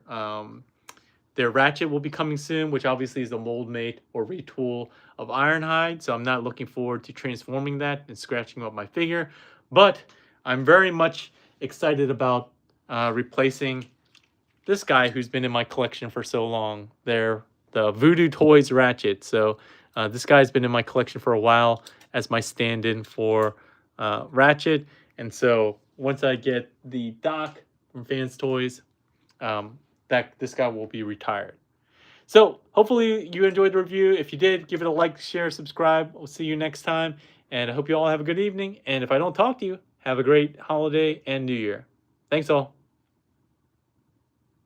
Ratchet will be coming soon, which obviously is the mold mate or retool of Ironhide. So I'm not looking forward to transforming that and scratching up my figure. But I'm very much excited about replacing this guy who's been in my collection for so long. They're the Voodoo Toys Ratchet. So this guy's been in my collection for a while as my stand-in for Ratchet. And so once I get the Doc from Fans Toys, this guy will be retired. So hopefully you enjoyed the review. If you did, give it a like, share, subscribe. We'll see you next time. And I hope you all have a good evening. And if I don't talk to you, have a great holiday and New Year. Thanks all.